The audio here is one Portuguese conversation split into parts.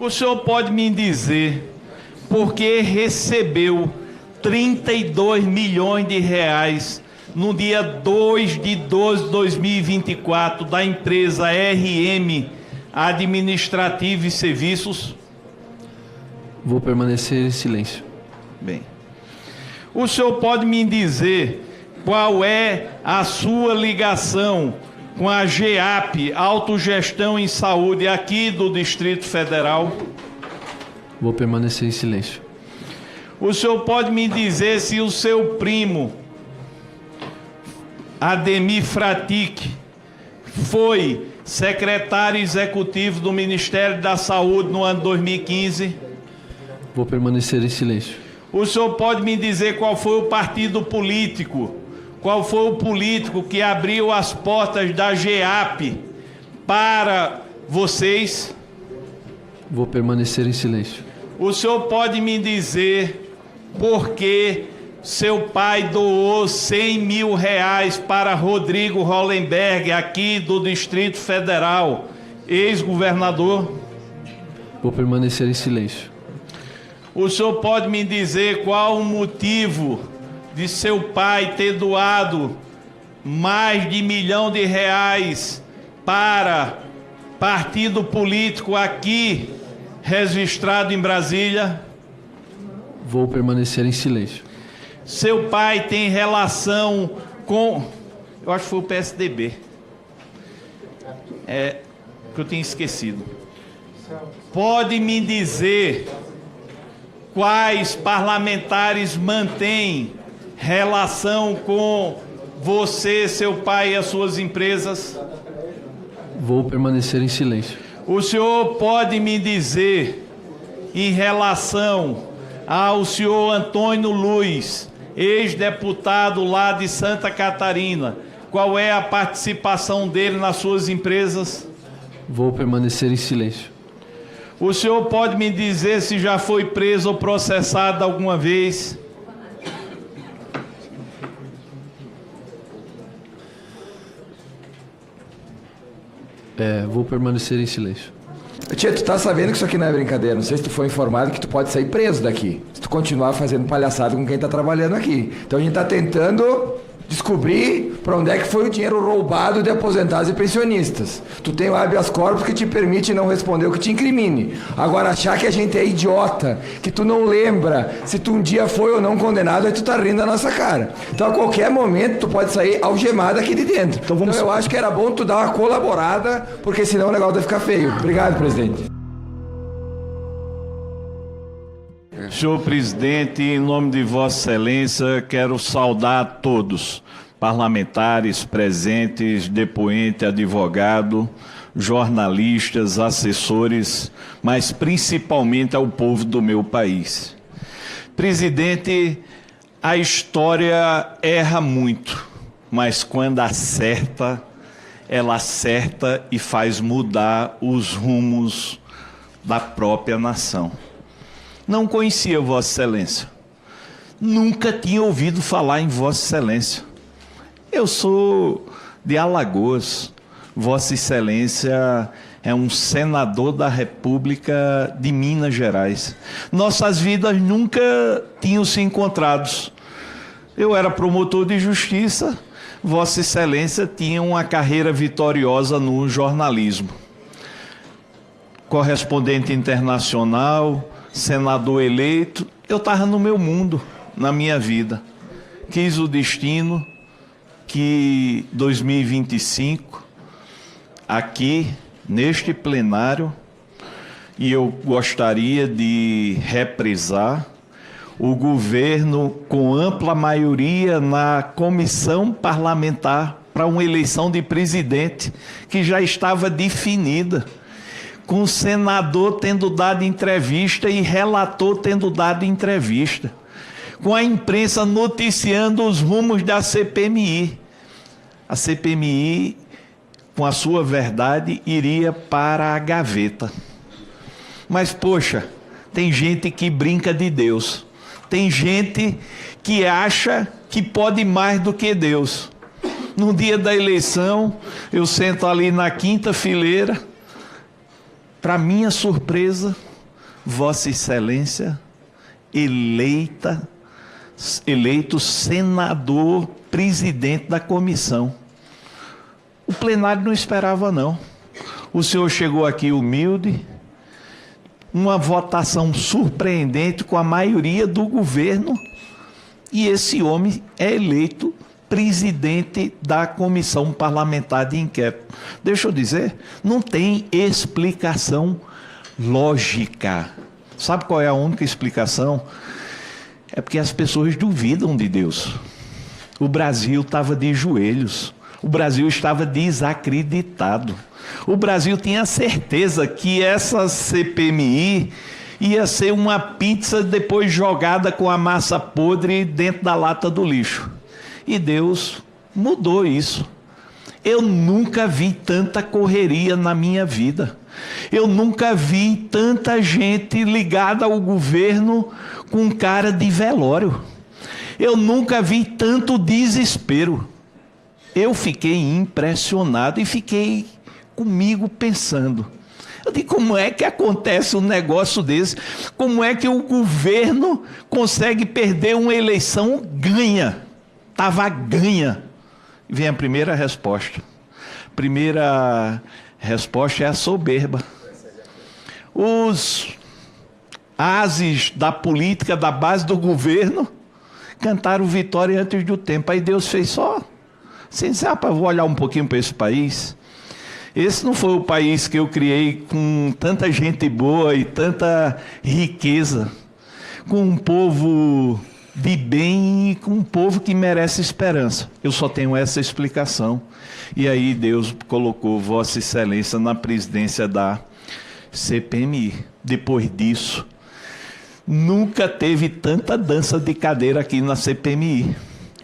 O senhor pode me dizer por que recebeu 32 milhões de reais no dia 2 de 12 de 2024 da empresa RM Administrativo e Serviços? Vou permanecer em silêncio. Bem. O senhor pode me dizer qual é a sua ligação com a GEAP, Autogestão em Saúde, aqui do Distrito Federal? Vou permanecer em silêncio. O senhor pode me dizer se o seu primo, Ademir Fratic, foi secretário executivo do Ministério da Saúde no ano 2015? Vou permanecer em silêncio. O senhor pode me dizer qual foi o partido político, qual foi o político que abriu as portas da GEAP para vocês? Vou permanecer em silêncio. O senhor pode me dizer por que seu pai doou 100 mil reais para Rodrigo Hollenberg, aqui do Distrito Federal, ex-governador? Vou permanecer em silêncio. O senhor pode me dizer qual o motivo de seu pai ter doado mais de R$ 1 milhão para partido político aqui registrado em Brasília? Vou permanecer em silêncio. Seu pai tem relação com... Eu acho que foi o PSDB. Que eu tinha esquecido. Pode me dizer quais parlamentares mantêm relação com você, seu pai e as suas empresas? Vou permanecer em silêncio. O senhor pode me dizer, em relação ao senhor Antônio Luiz, ex-deputado lá de Santa Catarina, qual é a participação dele nas suas empresas? Vou permanecer em silêncio. O senhor pode me dizer se já foi preso ou processado alguma vez? Vou permanecer em silêncio. Tia, tu tá sabendo que isso aqui não é brincadeira. Não sei se tu foi informado que tu pode sair preso daqui, se tu continuar fazendo palhaçada com quem tá trabalhando aqui. Então a gente tá tentando descobrir para onde é que foi o dinheiro roubado de aposentados e pensionistas. Tu tem o habeas corpus que te permite não responder o que te incrimine. Agora, achar que a gente é idiota, que tu não lembra se tu um dia foi ou não condenado, aí tu tá rindo da nossa cara. Então, a qualquer momento, tu pode sair algemado aqui de dentro. Então, eu acho que era bom tu dar uma colaborada, porque senão o negócio vai ficar feio. Obrigado, presidente. Senhor presidente, em nome de Vossa Excelência, quero saudar a todos, parlamentares presentes, depoente, advogado, jornalistas, assessores, mas principalmente ao povo do meu país. Presidente, a história erra muito, mas quando acerta, ela acerta e faz mudar os rumos da própria nação. Não conhecia Vossa Excelência. Nunca tinha ouvido falar em Vossa Excelência. Eu sou de Alagoas. Vossa Excelência é um senador da República de Minas Gerais. Nossas vidas nunca tinham se encontrado. Eu era promotor de justiça. Vossa Excelência tinha uma carreira vitoriosa no jornalismo. Correspondente internacional, senador eleito, eu estava no meu mundo, na minha vida. Quis o destino que 2025, aqui, neste plenário, e eu gostaria de reprisar, o governo com ampla maioria na comissão parlamentar para uma eleição de presidente, que já estava definida, com o senador tendo dado entrevista e relator tendo dado entrevista, com a imprensa noticiando os rumos da CPMI. A CPMI, com a sua verdade, iria para a gaveta. Mas, poxa, tem gente que brinca de Deus. Tem gente que acha que pode mais do que Deus. No dia da eleição, eu sento ali na quinta fileira. Para minha surpresa, Vossa Excelência eleito senador presidente da comissão. O plenário não esperava, não. O senhor chegou aqui humilde, uma votação surpreendente com a maioria do governo, e esse homem é eleito presidente da comissão parlamentar de inquérito. Deixa eu dizer, não tem explicação lógica. Sabe qual é a única explicação? É porque as pessoas duvidam de Deus. O Brasil estava de joelhos. O Brasil estava desacreditado. O Brasil tinha certeza que essa CPMI ia ser uma pizza depois jogada com a massa podre dentro da lata do lixo. E Deus mudou isso. Eu nunca vi tanta correria na minha vida. Eu nunca vi tanta gente ligada ao governo com cara de velório. Eu nunca vi tanto desespero. Eu fiquei impressionado e fiquei comigo pensando. Eu digo, como é que acontece um negócio desse? Como é que o governo consegue perder uma eleição? Ganha. Estava ganha. E vem a primeira resposta. Primeira resposta é a soberba. Os ases da política, da base do governo, cantaram vitória antes do tempo. Aí Deus fez só. Assim, rapaz, vou olhar um pouquinho para esse país. Esse não foi o país que eu criei com tanta gente boa e tanta riqueza, com um povo de bem e com um povo que merece esperança. Eu só tenho essa explicação. E aí Deus colocou Vossa Excelência na presidência da CPMI. Depois disso, nunca teve tanta dança de cadeira aqui na CPMI.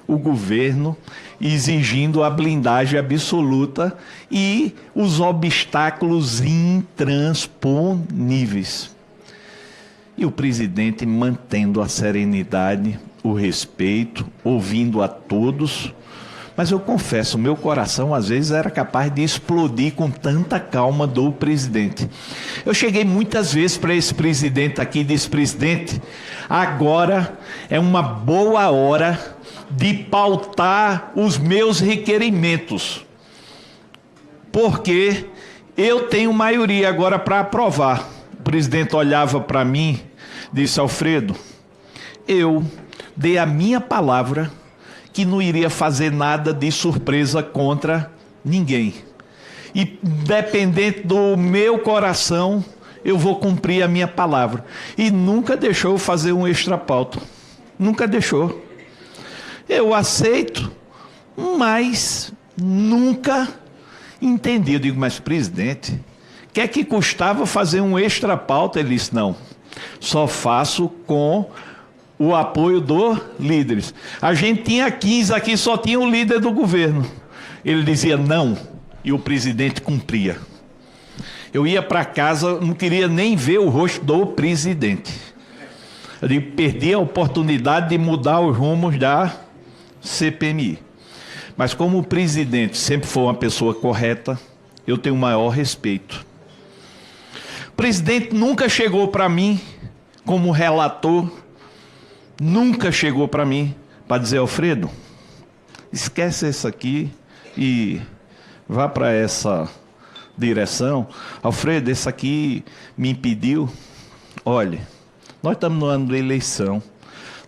O governo exigindo a blindagem absoluta e os obstáculos intransponíveis. E o presidente mantendo a serenidade, o respeito, ouvindo a todos. Mas eu confesso, meu coração às vezes era capaz de explodir com tanta calma do presidente. Eu cheguei muitas vezes para esse presidente aqui e disse: presidente, agora é uma boa hora de pautar os meus requerimentos, porque eu tenho maioria agora para aprovar. O presidente olhava para mim, disse: Alfredo, eu dei a minha palavra que não iria fazer nada de surpresa contra ninguém. E dependente do meu coração, eu vou cumprir a minha palavra. E nunca deixou eu fazer um extrapauto. Nunca deixou. Eu aceito, mas nunca entendi. Eu digo: mas presidente, o que é que custava fazer um extrapauto? Ele disse: não, só faço com o apoio dos líderes. A gente tinha 15 aqui, só tinha o líder do governo. Ele dizia não, e o presidente cumpria. Eu ia para casa, não queria nem ver o rosto do presidente. Eu digo, perdi a oportunidade de mudar os rumos da CPMI. Mas como o presidente sempre foi uma pessoa correta, eu tenho o maior respeito. O presidente nunca chegou para mim como relator, nunca chegou para mim para dizer: Alfredo, esquece isso aqui e vá para essa direção. Alfredo, esse aqui me impediu. Olha, nós estamos no ano da eleição,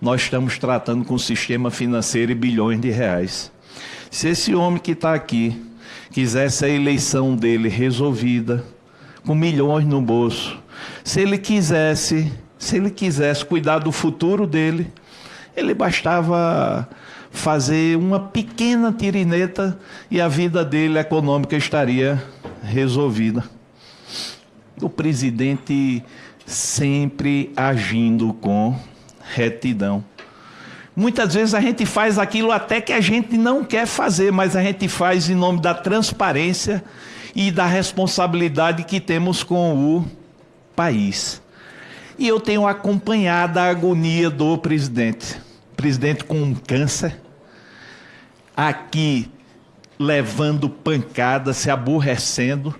nós estamos tratando com o sistema financeiro e bilhões de reais. Se esse homem que está aqui quisesse a eleição dele resolvida, com milhões no bolso, se ele quisesse cuidar do futuro dele, ele bastava fazer uma pequena tirineta e a vida dele econômica estaria resolvida. O presidente sempre agindo com retidão. Muitas vezes a gente faz aquilo até que a gente não quer fazer, mas a gente faz em nome da transparência e da responsabilidade que temos com o país. E eu tenho acompanhado a agonia do presidente. Presidente com um câncer, aqui levando pancada, se aborrecendo,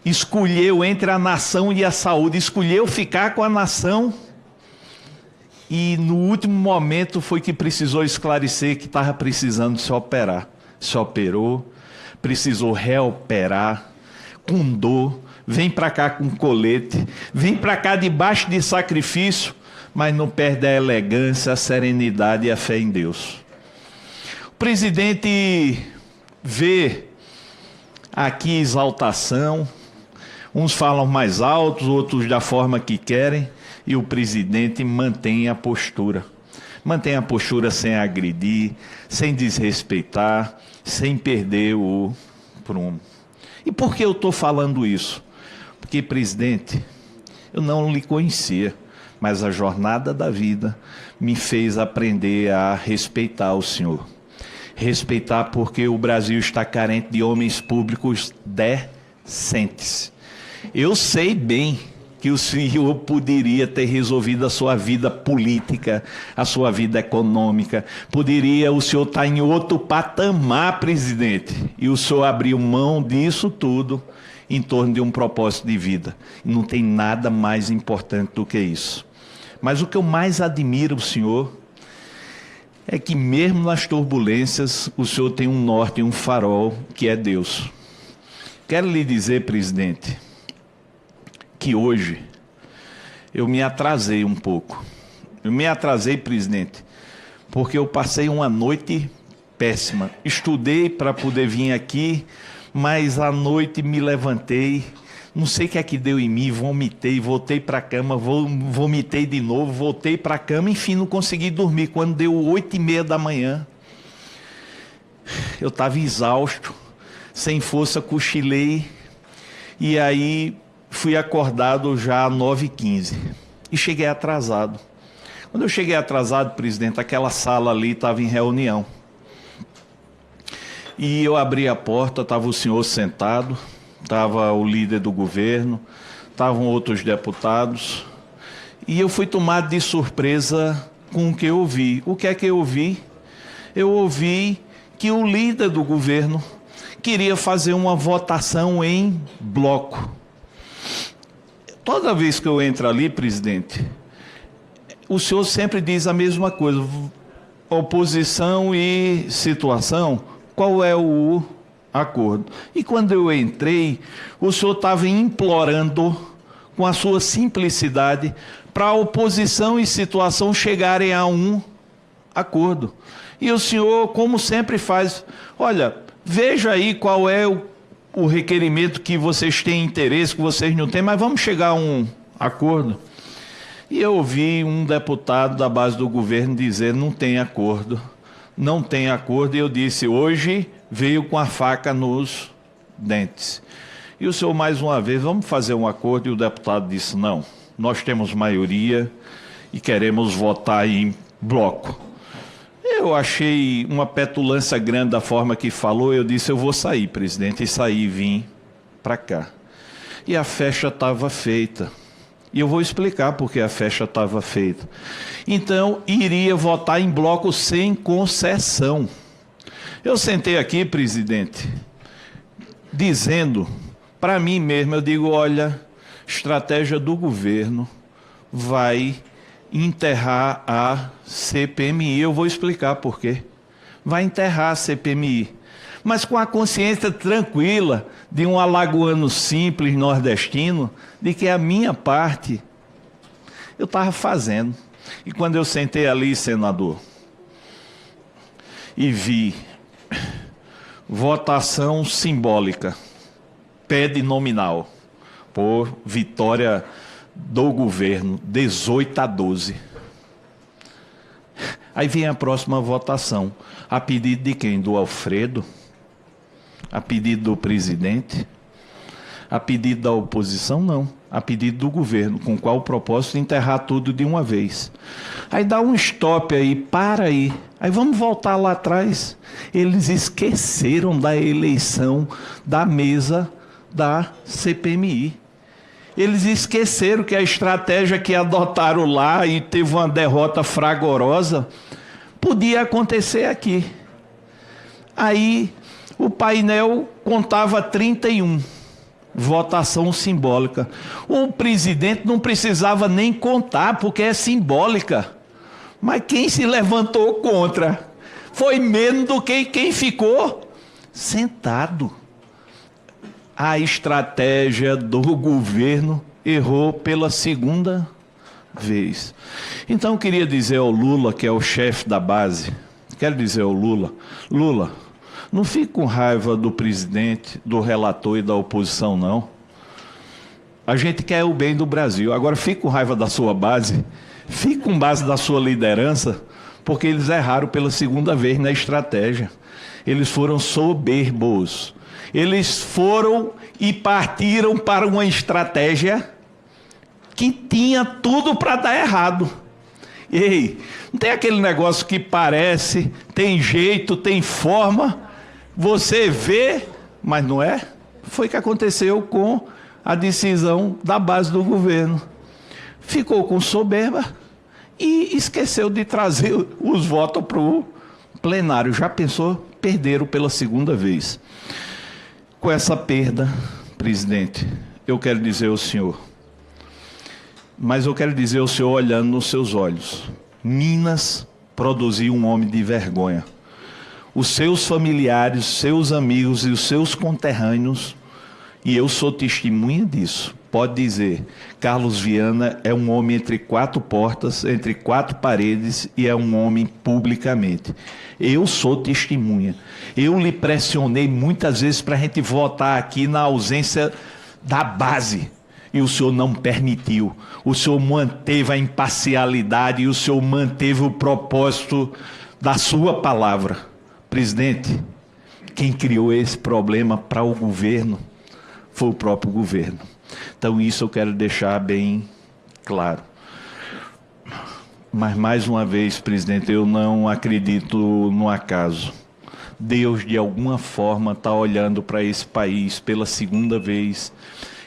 escolheu entre a nação e a saúde, escolheu ficar com a nação e no último momento foi que precisou esclarecer que estava precisando se operar. Se operou, precisou reoperar, com dor, vem para cá com colete, vem para cá debaixo de sacrifício, mas não perde a elegância, a serenidade e a fé em Deus. O presidente vê aqui exaltação, uns falam mais altos, outros da forma que querem, e o presidente mantém a postura. Mantém a postura sem agredir, sem desrespeitar, sem perder o prumo. E por que eu estou falando isso? Porque, presidente, eu não lhe conhecia, mas a jornada da vida me fez aprender a respeitar o senhor. Respeitar porque o Brasil está carente de homens públicos decentes. Eu sei bem que o senhor poderia ter resolvido a sua vida política, a sua vida econômica. Poderia o senhor estar em outro patamar, presidente. E o senhor abriu mão disso tudo em torno de um propósito de vida. Não tem nada mais importante do que isso. Mas o que eu mais admiro o senhor é que mesmo nas turbulências, o senhor tem um norte e um farol, que é Deus. Quero lhe dizer, presidente, que hoje eu me atrasei um pouco. Eu me atrasei, presidente, porque eu passei uma noite péssima. Estudei para poder vir aqui, mas à noite me levantei, não sei o que é que deu em mim, vomitei, voltei para a cama, vomitei de novo, voltei para a cama, enfim, não consegui dormir. Quando deu 8h30 da manhã, eu estava exausto, sem força, cochilei, e aí fui acordado já às 9h15 e cheguei atrasado. Quando eu cheguei atrasado, presidente, aquela sala ali estava em reunião. E eu abri a porta, estava o senhor sentado, estava o líder do governo, estavam outros deputados. E eu fui tomado de surpresa com o que eu ouvi. O que é que eu ouvi? Eu ouvi que o líder do governo queria fazer uma votação em bloco. Toda vez que eu entro ali, presidente, o senhor sempre diz a mesma coisa. Oposição e situação, qual é o acordo? E quando eu entrei, o senhor estava implorando, com a sua simplicidade, para a oposição e situação chegarem a um acordo. E o senhor, como sempre faz, olha, veja aí qual é o requerimento que vocês têm interesse, que vocês não têm, mas vamos chegar a um acordo. E eu ouvi um deputado da base do governo dizer, não tem acordo, não tem acordo, e eu disse, hoje veio com a faca nos dentes. E o senhor, mais uma vez, vamos fazer um acordo, e o deputado disse, não, nós temos maioria e queremos votar em bloco. Eu achei uma petulância grande da forma que falou, eu disse, eu vou sair, presidente, e saí e vim para cá. E a festa estava feita. E eu vou explicar porque a festa estava feita. Então, iria votar em bloco sem concessão. Eu sentei aqui, presidente, dizendo, para mim mesmo, eu digo, olha, estratégia do governo vai enterrar a CPMI. Eu vou explicar por quê. Vai enterrar a CPMI. Mas com a consciência tranquila de um alagoano simples, nordestino, de que a minha parte eu estava fazendo. E quando eu sentei ali, senador, e vi votação simbólica, pede nominal, por vitória do governo, 18-12. Aí vem a próxima votação. A pedido de quem? Do Alfredo? A pedido do presidente? A pedido da oposição? Não. A pedido do governo, com qual o propósito de enterrar tudo de uma vez. Aí dá um stop aí, para aí. Aí vamos voltar lá atrás. Eles esqueceram da eleição da mesa da CPMI. Eles esqueceram que a estratégia que adotaram lá e teve uma derrota fragorosa, podia acontecer aqui. Aí o painel contava 31 votação simbólica. O presidente não precisava nem contar, porque é simbólica. Mas quem se levantou contra foi menos do que quem ficou sentado. A estratégia do governo errou pela segunda vez. Então eu queria dizer ao Lula, que é o chefe da base, quero dizer ao Lula, Lula, não fique com raiva do presidente, do relator e da oposição, não. A gente quer o bem do Brasil. Agora fique com raiva da sua base, fique com base da sua liderança, porque eles erraram pela segunda vez na estratégia. Eles foram soberbos. Eles foram e partiram para uma estratégia que tinha tudo para dar errado. Ei, não tem aquele negócio que parece, tem jeito, tem forma, você vê, mas não é? Foi o que aconteceu com a decisão da base do governo. Ficou com soberba e esqueceu de trazer os votos para o plenário. Já pensou? Perderam pela segunda vez. Com essa perda, presidente, eu quero dizer ao senhor, mas eu quero dizer ao senhor olhando nos seus olhos, Minas produziu um homem de vergonha. Os seus familiares, seus amigos e os seus conterrâneos, e eu sou testemunha disso, pode dizer, Carlos Viana é um homem entre quatro portas, entre quatro paredes e é um homem publicamente. Eu sou testemunha. Eu lhe pressionei muitas vezes para a gente votar aqui na ausência da base. E o senhor não permitiu. O senhor manteve a imparcialidade e o senhor manteve o propósito da sua palavra. Presidente, quem criou esse problema para o governo foi o próprio governo. Então isso eu quero deixar bem claro. Mas mais uma vez, presidente, eu não acredito no acaso. Deus de alguma forma está olhando para esse país pela segunda vez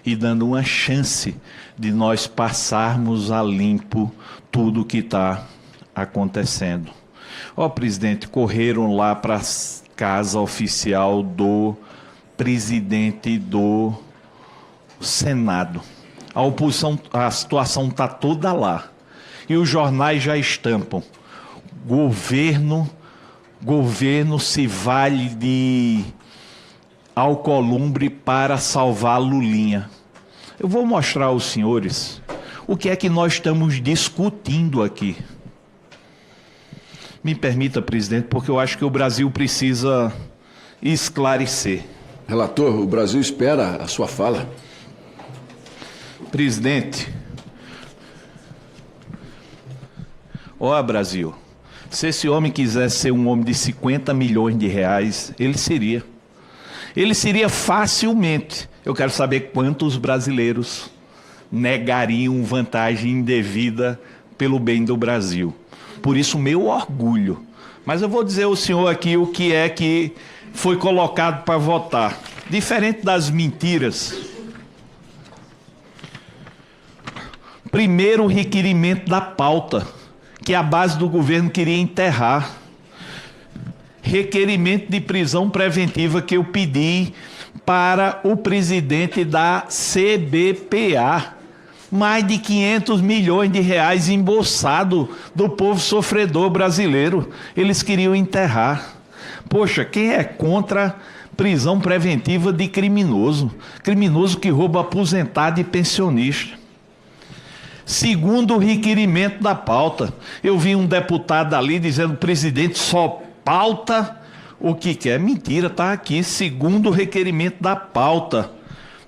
e dando uma chance de nós passarmos a limpo tudo o que está acontecendo. Ó, presidente, correram lá para a casa oficial do presidente do Senado. A oposição, a situação está toda lá. E os jornais já estampam. Governo se vale de Alcolumbre para salvar Lulinha. Eu vou mostrar aos senhores o que é que nós estamos discutindo aqui. Me permita, presidente, porque eu acho que o Brasil precisa esclarecer. Relator, o Brasil espera a sua fala. Presidente, ó Brasil, se esse homem quisesse ser um homem de 50 milhões de reais, ele seria. Ele seria facilmente. Eu quero saber quantos brasileiros negariam vantagem indevida pelo bem do Brasil. Por isso, meu orgulho. Mas eu vou dizer ao senhor aqui o que é que foi colocado para votar. Diferente das mentiras. Primeiro, o requerimento da pauta, que a base do governo queria enterrar. Requerimento de prisão preventiva que eu pedi para o presidente da CBPA. Mais de 500 milhões de reais embolsado do povo sofredor brasileiro. Eles queriam enterrar. Poxa, quem é contra prisão preventiva de criminoso? Criminoso que rouba aposentado e pensionista. Segundo o requerimento da pauta, eu vi um deputado ali dizendo: o presidente só pauta o que quer. Mentira, está aqui. Segundo o requerimento da pauta,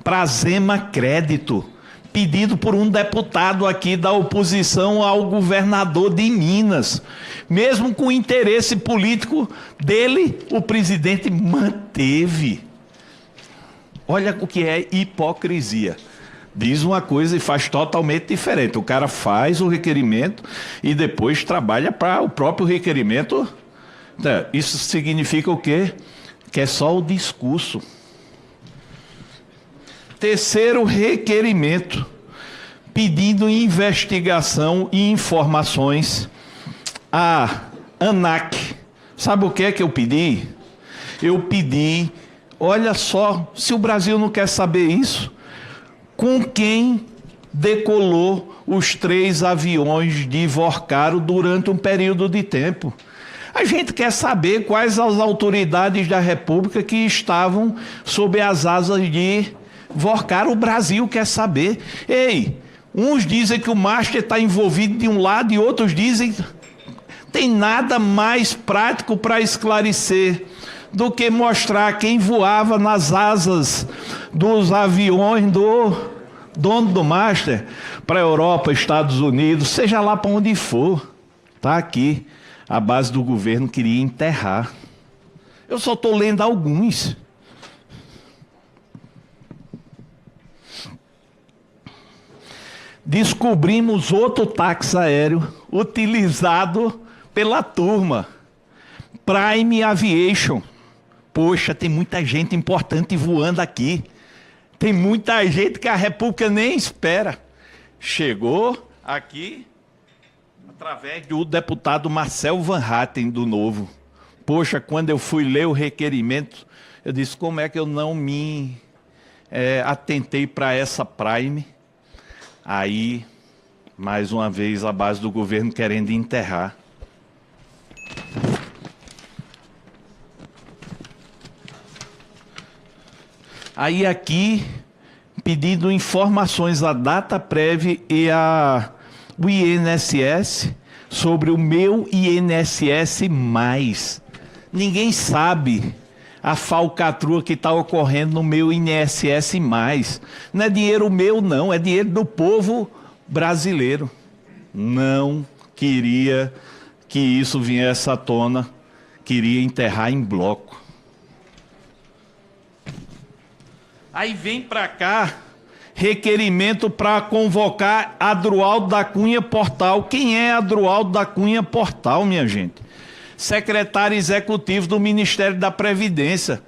para Zema Crédito, pedido por um deputado aqui da oposição ao governador de Minas. Mesmo com o interesse político dele, o presidente manteve. Olha o que é hipocrisia. Diz uma coisa e faz totalmente diferente. O cara faz o requerimento e depois trabalha para o próprio requerimento. Isso significa o quê? Que é só o discurso. Terceiro requerimento, pedindo investigação e informações à ANAC. Sabe o que é que eu pedi? Eu pedi, olha só, se o Brasil não quer saber isso, com quem decolou os 3 aviões de Vorcaro durante um período de tempo. A gente quer saber quais as autoridades da República que estavam sob as asas de Vorcaro. O Brasil quer saber. Ei, uns dizem que o Master está envolvido de um lado e outros dizem... Tem nada mais prático para esclarecer do que mostrar quem voava nas asas dos aviões do dono do Master para a Europa, Estados Unidos, seja lá para onde for. Está aqui. A base do governo queria enterrar. Eu só estou lendo alguns. Descobrimos outro táxi aéreo utilizado pela turma. Prime Aviation. Poxa, tem muita gente importante voando aqui. Tem muita gente que a República nem espera. Chegou aqui através do deputado Marcel Van Hatten, do Novo. Poxa, quando eu fui ler o requerimento, eu disse, como é que eu não me atentei para essa Prime? Aí, mais uma vez, a base do governo querendo enterrar. Aí aqui, pedindo informações à Dataprev e o INSS sobre o meu INSS+. Ninguém sabe a falcatrua que está ocorrendo no meu INSS+. Não é dinheiro meu, não, é dinheiro do povo brasileiro. Não queria que isso viesse à tona, queria enterrar em bloco. Aí vem para cá requerimento para convocar Adroaldo da Cunha Portal. Quem é Adroaldo da Cunha Portal, minha gente? Secretário executivo do Ministério da Previdência.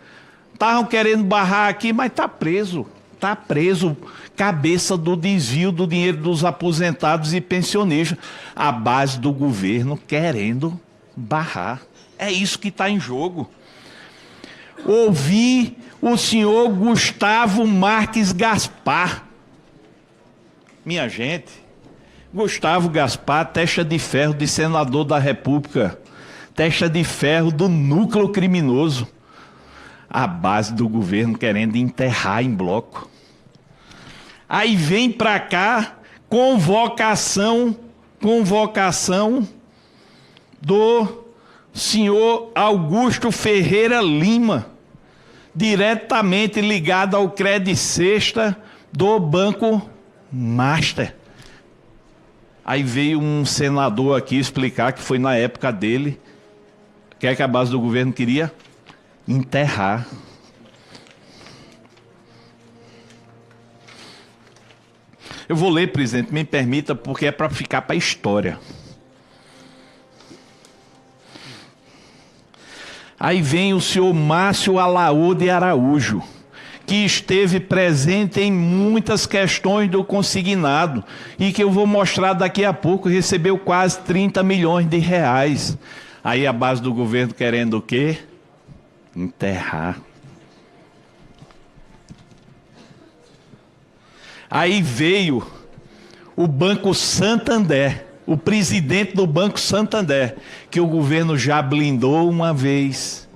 Estavam querendo barrar aqui, mas está preso. Está preso, cabeça do desvio do dinheiro dos aposentados e pensionistas. A base do governo querendo barrar. É isso que está em jogo. Ouvi o senhor Gustavo Marques Gaspar. Minha gente, Gustavo Gaspar, testa de ferro de senador da República, testa de ferro do núcleo criminoso. A base do governo querendo enterrar em bloco. Aí vem para cá convocação do senhor Augusto Ferreira Lima, diretamente ligado ao Credit Sexta do Banco Master. Aí veio um senador aqui explicar que foi na época dele. O que é que a base do governo queria? Enterrar. Eu vou ler, presidente, me permita, porque é para ficar para a história. Aí vem o senhor Márcio Alaúde Araújo, que esteve presente em muitas questões do consignado e que eu vou mostrar daqui a pouco, recebeu quase 30 milhões de reais. Aí a base do governo querendo o quê? Enterrar. Aí veio o Banco Santander, o presidente do Banco Santander, que o governo já blindou uma vez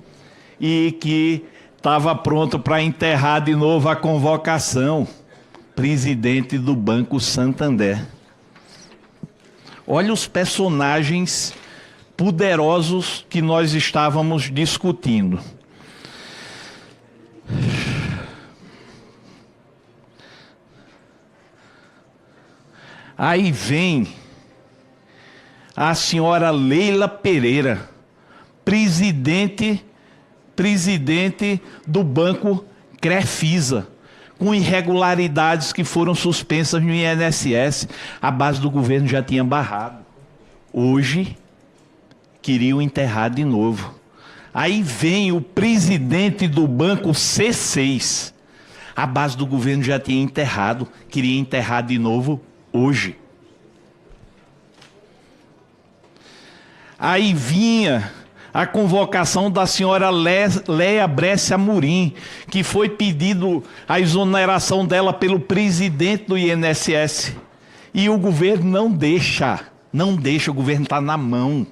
e que estava pronto para enterrar de novo a convocação. Presidente do Banco Santander. Olha os personagens poderosos que nós estávamos discutindo. Aí vem a senhora Leila Pereira, presidente do Banco Crefisa, com irregularidades que foram suspensas no INSS. A base do governo já tinha barrado. Hoje, queriam enterrar de novo. Aí vem o presidente do Banco C6. A base do governo já tinha enterrado, queria enterrar de novo hoje. Aí vinha a convocação da senhora Léa Brescia Amorim, que foi pedido a exoneração dela pelo presidente do INSS. E o governo não deixa, o governo está na mão.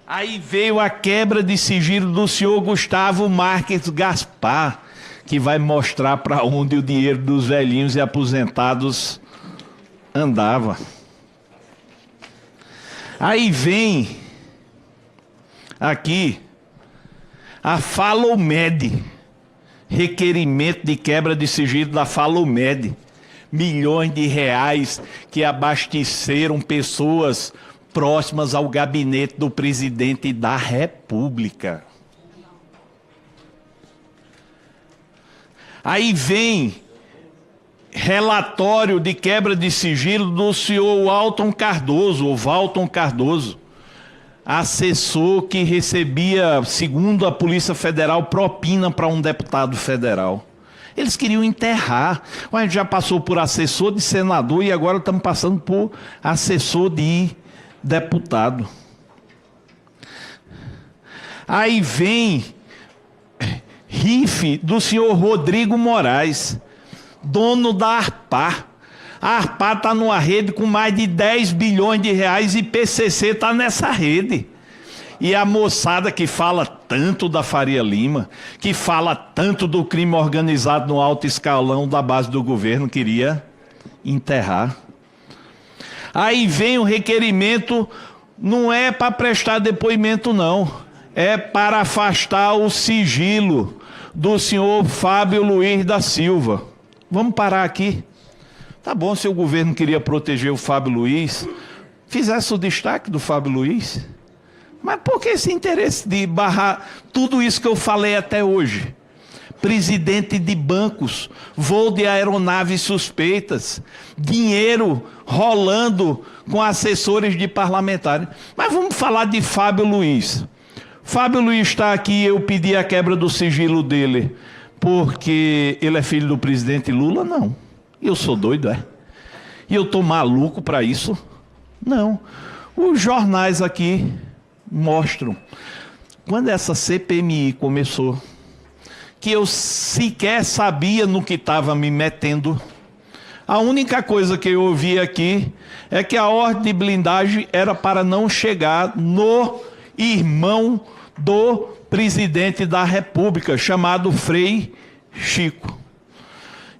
Aí veio a quebra de sigilo do senhor Gustavo Marques Gaspar, que vai mostrar para onde o dinheiro dos velhinhos e aposentados andava. Aí vem aqui a Falomed, requerimento de quebra de sigilo da Falomed. Milhões de reais que abasteceram pessoas próximas ao gabinete do presidente da República. Aí vem relatório de quebra de sigilo do senhor Walton Cardoso, assessor que recebia, segundo a Polícia Federal, propina para um deputado federal. Eles queriam enterrar. A gente já passou por assessor de senador e agora estamos passando por assessor de deputado. Aí vem rife do senhor Rodrigo Moraes, dono da Arpar. A Arpar está numa rede com mais de 10 bilhões de reais e PCC está nessa rede. E a moçada que fala tanto da Faria Lima, que fala tanto do crime organizado no alto escalão da base do governo, queria enterrar. Aí vem o requerimento, não é para prestar depoimento não, é para afastar o sigilo do senhor Fábio Luiz da Silva. Vamos parar aqui. Tá bom, se o governo queria proteger o Fábio Luiz, fizesse o destaque do Fábio Luiz. Mas por que esse interesse de barrar tudo isso que eu falei até hoje? Presidente de bancos, voo de aeronaves suspeitas, dinheiro rolando com assessores de parlamentares. Mas vamos falar de Fábio Luiz. Fábio Luiz está aqui, eu pedi a quebra do sigilo dele porque ele é filho do presidente Lula? Não. Eu sou doido, é? E eu estou maluco para isso? Não. Os jornais aqui mostram. Quando essa CPMI começou, que eu sequer sabia no que estava me metendo, a única coisa que eu ouvi aqui é que a ordem de blindagem era para não chegar no irmão do presidente da República, chamado Frei Chico.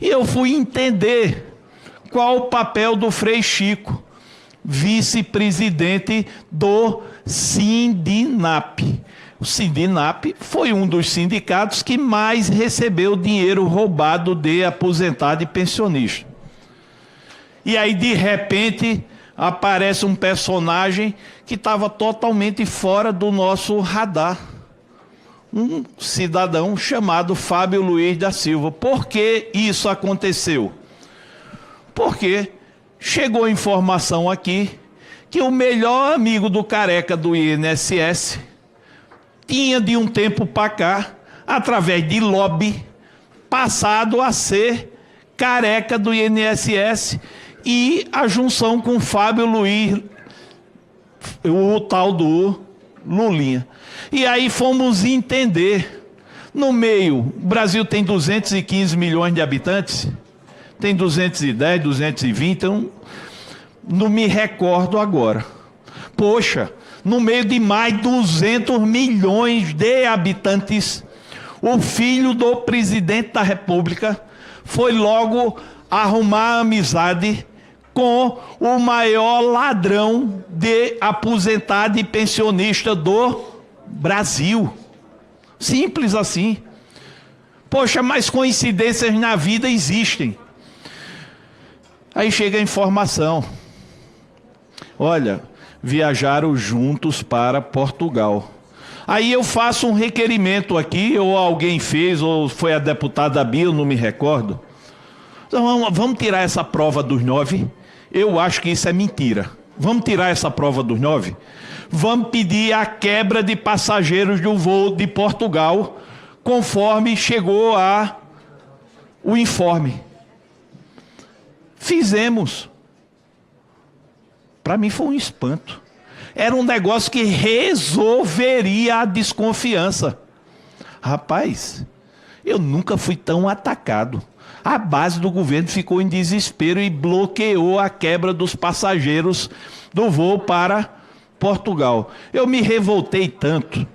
E eu fui entender qual o papel do Frei Chico, vice-presidente do Sindinap. O Sindinap foi um dos sindicatos que mais recebeu dinheiro roubado de aposentado e pensionista. E aí, de repente, aparece um personagem que estava totalmente fora do nosso radar. Um cidadão chamado Fábio Luiz da Silva. Por que isso aconteceu? Porque chegou informação aqui que o melhor amigo do careca do INSS tinha, de um tempo para cá, através de lobby, passado a ser careca do INSS, e a junção com Fábio Luiz, o tal do Lulinha. E aí fomos entender, no meio, o Brasil tem 215 milhões de habitantes, tem 210, 220, então não me recordo agora. Poxa, no meio de mais 200 milhões de habitantes, o filho do presidente da República foi logo arrumar amizade com o maior ladrão de aposentado e pensionista do Brasil. Simples assim. Poxa, mas coincidências na vida existem. Aí chega a informação. Olha, viajaram juntos para Portugal. Aí eu faço um requerimento aqui, ou alguém fez, ou foi a deputada Bia, eu não me recordo. Então, vamos tirar essa prova dos 9? Eu acho que isso é mentira. Vamos tirar essa prova dos 9? Vamos pedir a quebra de passageiros do voo de Portugal, conforme chegou o informe. Fizemos. Para mim foi um espanto. era um negócio que resolveria a desconfiança. Rapaz, eu nunca fui tão atacado. A base do governo ficou em desespero e bloqueou a quebra dos passageiros do voo para Portugal. Eu me revoltei tanto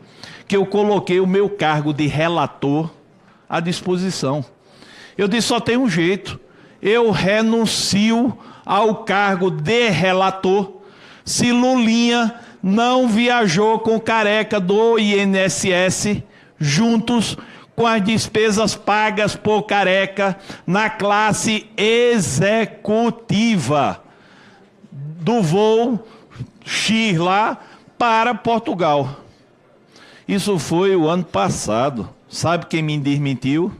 que eu coloquei o meu cargo de relator à disposição. Eu disse, só tem um jeito. Eu renuncio ao cargo de relator se Lulinha não viajou com Careca do INSS juntos com as despesas pagas por Careca na classe executiva do voo X lá para Portugal. Isso foi o ano passado. Sabe quem me desmentiu?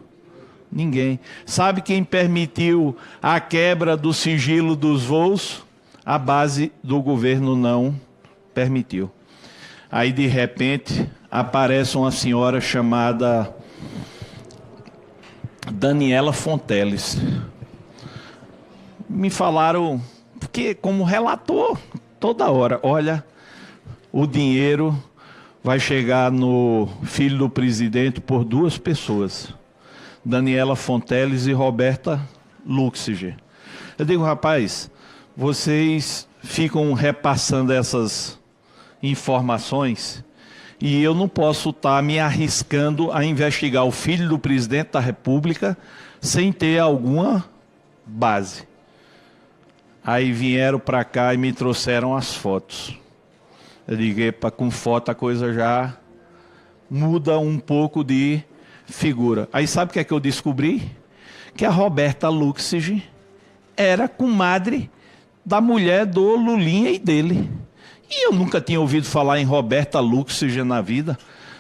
Ninguém. Sabe quem permitiu a quebra do sigilo dos voos? A base do governo não permitiu. Aí, de repente, aparece uma senhora chamada Daniela Fonteles. Me falaram, porque como relator, toda hora, olha, o dinheiro vai chegar no filho do presidente por 2 pessoas. Daniela Fonteles e Roberta Luxinger. Eu digo, rapaz, vocês ficam repassando essas informações e eu não posso estar me arriscando a investigar o filho do presidente da República sem ter alguma base. Aí vieram para cá e me trouxeram as fotos. Eu digo, epa, com foto a coisa já muda um pouco de figura. Aí sabe o que é que eu descobri? Que a Roberta Luxinger era comadre da mulher do Lulinha e dele. E eu nunca tinha ouvido falar em Roberta Luxinger na vida.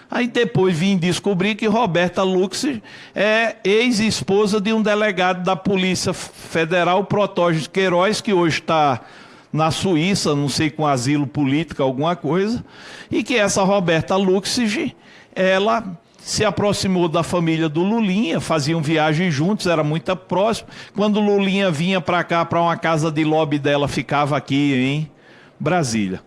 Aí depois vim descobrir que Roberta Luxinger é ex-esposa de um delegado da Polícia Federal, Protógenes Queiroz, que hoje está na Suíça, não sei, com asilo político, alguma coisa. E que essa Roberta Luxinger, ela se aproximou da família do Lulinha, faziam viagens juntos, era muito próximo. Quando o Lulinha vinha para cá, para uma casa de lobby dela, ficava aqui em Brasília.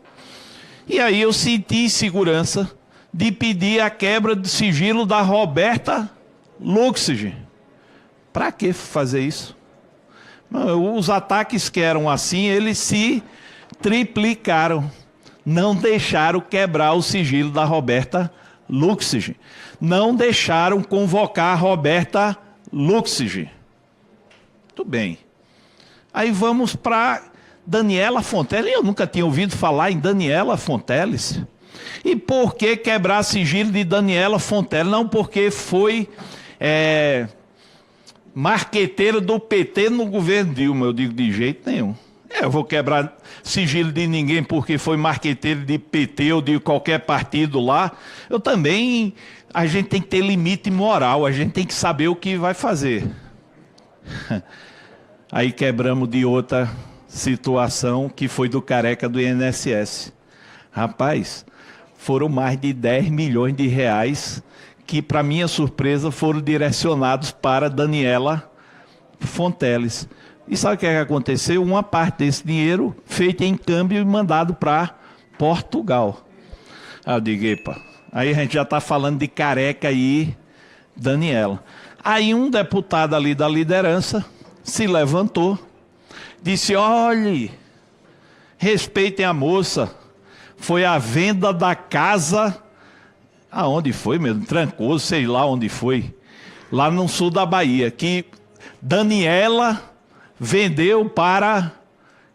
E aí eu senti segurança de pedir a quebra de sigilo da Roberta Luxinger. Para que fazer isso? Os ataques que eram assim, eles se triplicaram. Não deixaram quebrar o sigilo da Roberta Luxinger. Não deixaram convocar a Roberta Luxinger. Muito bem. Aí vamos para Daniela Fonteles. Eu nunca tinha ouvido falar em Daniela Fonteles. E por que quebrar sigilo de Daniela Fonteles? Não porque foi marqueteira do PT no governo Dilma. Eu digo, de jeito nenhum. Eu vou quebrar sigilo de ninguém porque foi marqueteiro de PT ou de qualquer partido lá. Eu também, a gente tem que ter limite moral, a gente tem que saber o que vai fazer. Aí quebramos de outra situação que foi do Careca do INSS. Rapaz, foram mais de 10 milhões de reais que, para minha surpresa, foram direcionados para Daniela Fonteles. E sabe o que aconteceu? Uma parte desse dinheiro feita em câmbio e mandado para Portugal. Aí eu digo, epa, aí a gente já está falando de Careca e Daniela. Aí um deputado ali da liderança se levantou, disse, olhe, respeitem a moça, foi a venda da casa, aonde foi mesmo? Trancoso, sei lá onde foi, lá no sul da Bahia, que Daniela vendeu para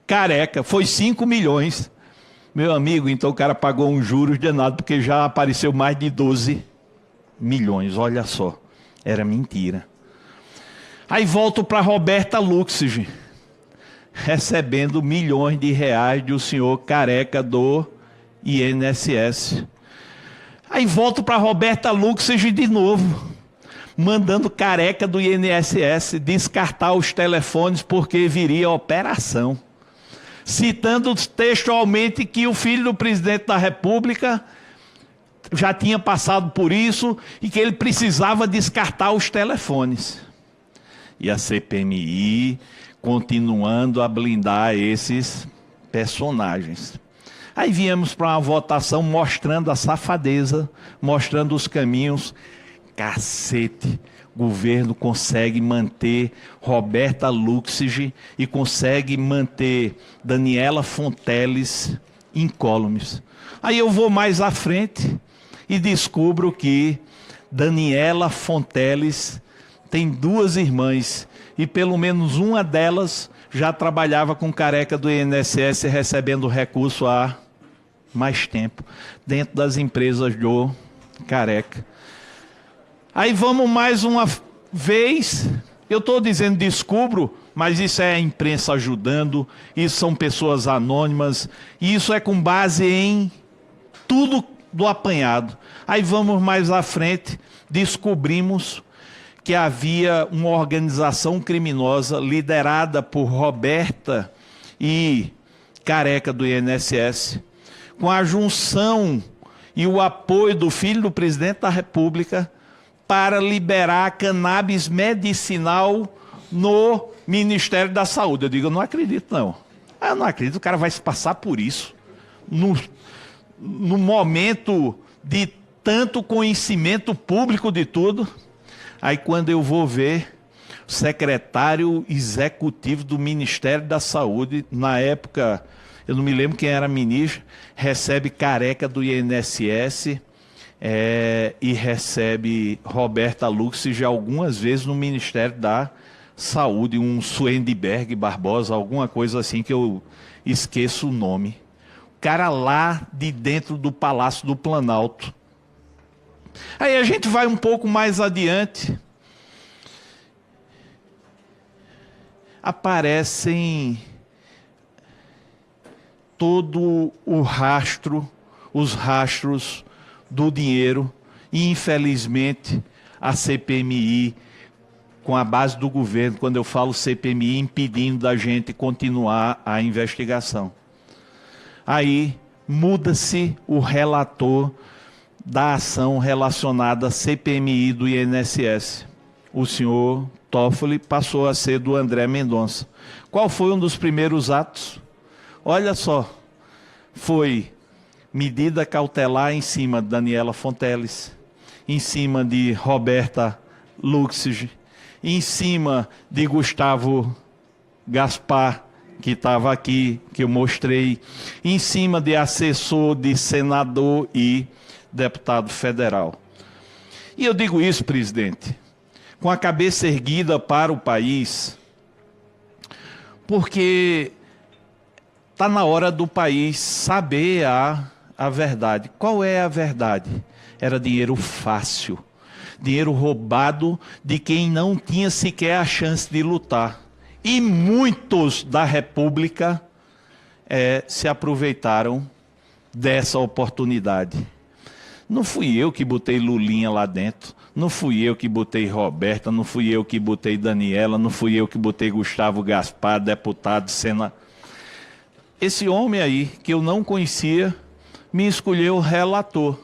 Careca, foi 5 milhões. Meu amigo, então o cara pagou um juros de nada, porque já apareceu mais de 12 milhões, olha só, era mentira. Aí volto para Roberta Luxinger, recebendo milhões de reais do senhor Careca do INSS. Aí volto para Roberta Luxinger de novo, mandando Careca do INSS descartar os telefones porque viria operação. Citando textualmente que o filho do presidente da República já tinha passado por isso e que ele precisava descartar os telefones. E a CPMI continuando a blindar esses personagens. Aí viemos para uma votação mostrando a safadeza, mostrando os caminhos. Cacete, o governo consegue manter Roberta Luxig e consegue manter Daniela Fonteles incólumes. Aí eu vou mais à frente e descubro que Daniela Fonteles tem 2 irmãs e pelo menos uma delas já trabalhava com careca do INSS recebendo recurso há mais tempo, dentro das empresas do careca. Aí vamos mais uma vez, eu estou dizendo descubro, mas isso é a imprensa ajudando, isso são pessoas anônimas, e isso é com base em tudo do apanhado. Aí vamos mais à frente, descobrimos que havia uma organização criminosa liderada por Roberta e careca do INSS, com a junção e o apoio do filho do presidente da República para liberar cannabis medicinal no Ministério da Saúde. Eu digo, eu não acredito não. Eu não acredito, o cara vai se passar por isso. No momento de tanto conhecimento público de tudo. Aí quando eu vou ver, o secretário executivo do Ministério da Saúde, na época, eu não me lembro quem era ministro, recebe careca do INSS e recebe Roberta Luxig algumas vezes no Ministério da Saúde, um Suendeberg Barbosa, alguma coisa assim que eu esqueço o nome. O cara lá de dentro do Palácio do Planalto. Aí a gente vai um pouco mais adiante. Aparecem todo o rastro, os rastros do dinheiro e infelizmente a CPMI, com a base do governo, quando eu falo CPMI, impedindo da gente continuar a investigação. Aí muda-se o relator da ação relacionada à CPMI do INSS. O senhor Toffoli passou a ser do André Mendonça. Qual foi um dos primeiros atos? Olha só, foi medida cautelar em cima de Daniela Fonteles, em cima de Roberta Luxig, em cima de Gustavo Gaspar, que estava aqui, que eu mostrei, em cima de assessor de senador e deputado federal. E eu digo isso, presidente, com a cabeça erguida para o país, porque está na hora do país saber a verdade. Qual é a verdade? Era dinheiro fácil, dinheiro roubado de quem não tinha sequer a chance de lutar. E muitos da República se aproveitaram dessa oportunidade. Não fui eu que botei Lulinha lá dentro, não fui eu que botei Roberta, não fui eu que botei Daniela, não fui eu que botei Gustavo Gaspar, deputado, senador. Esse homem aí, que eu não conhecia, me escolheu relator.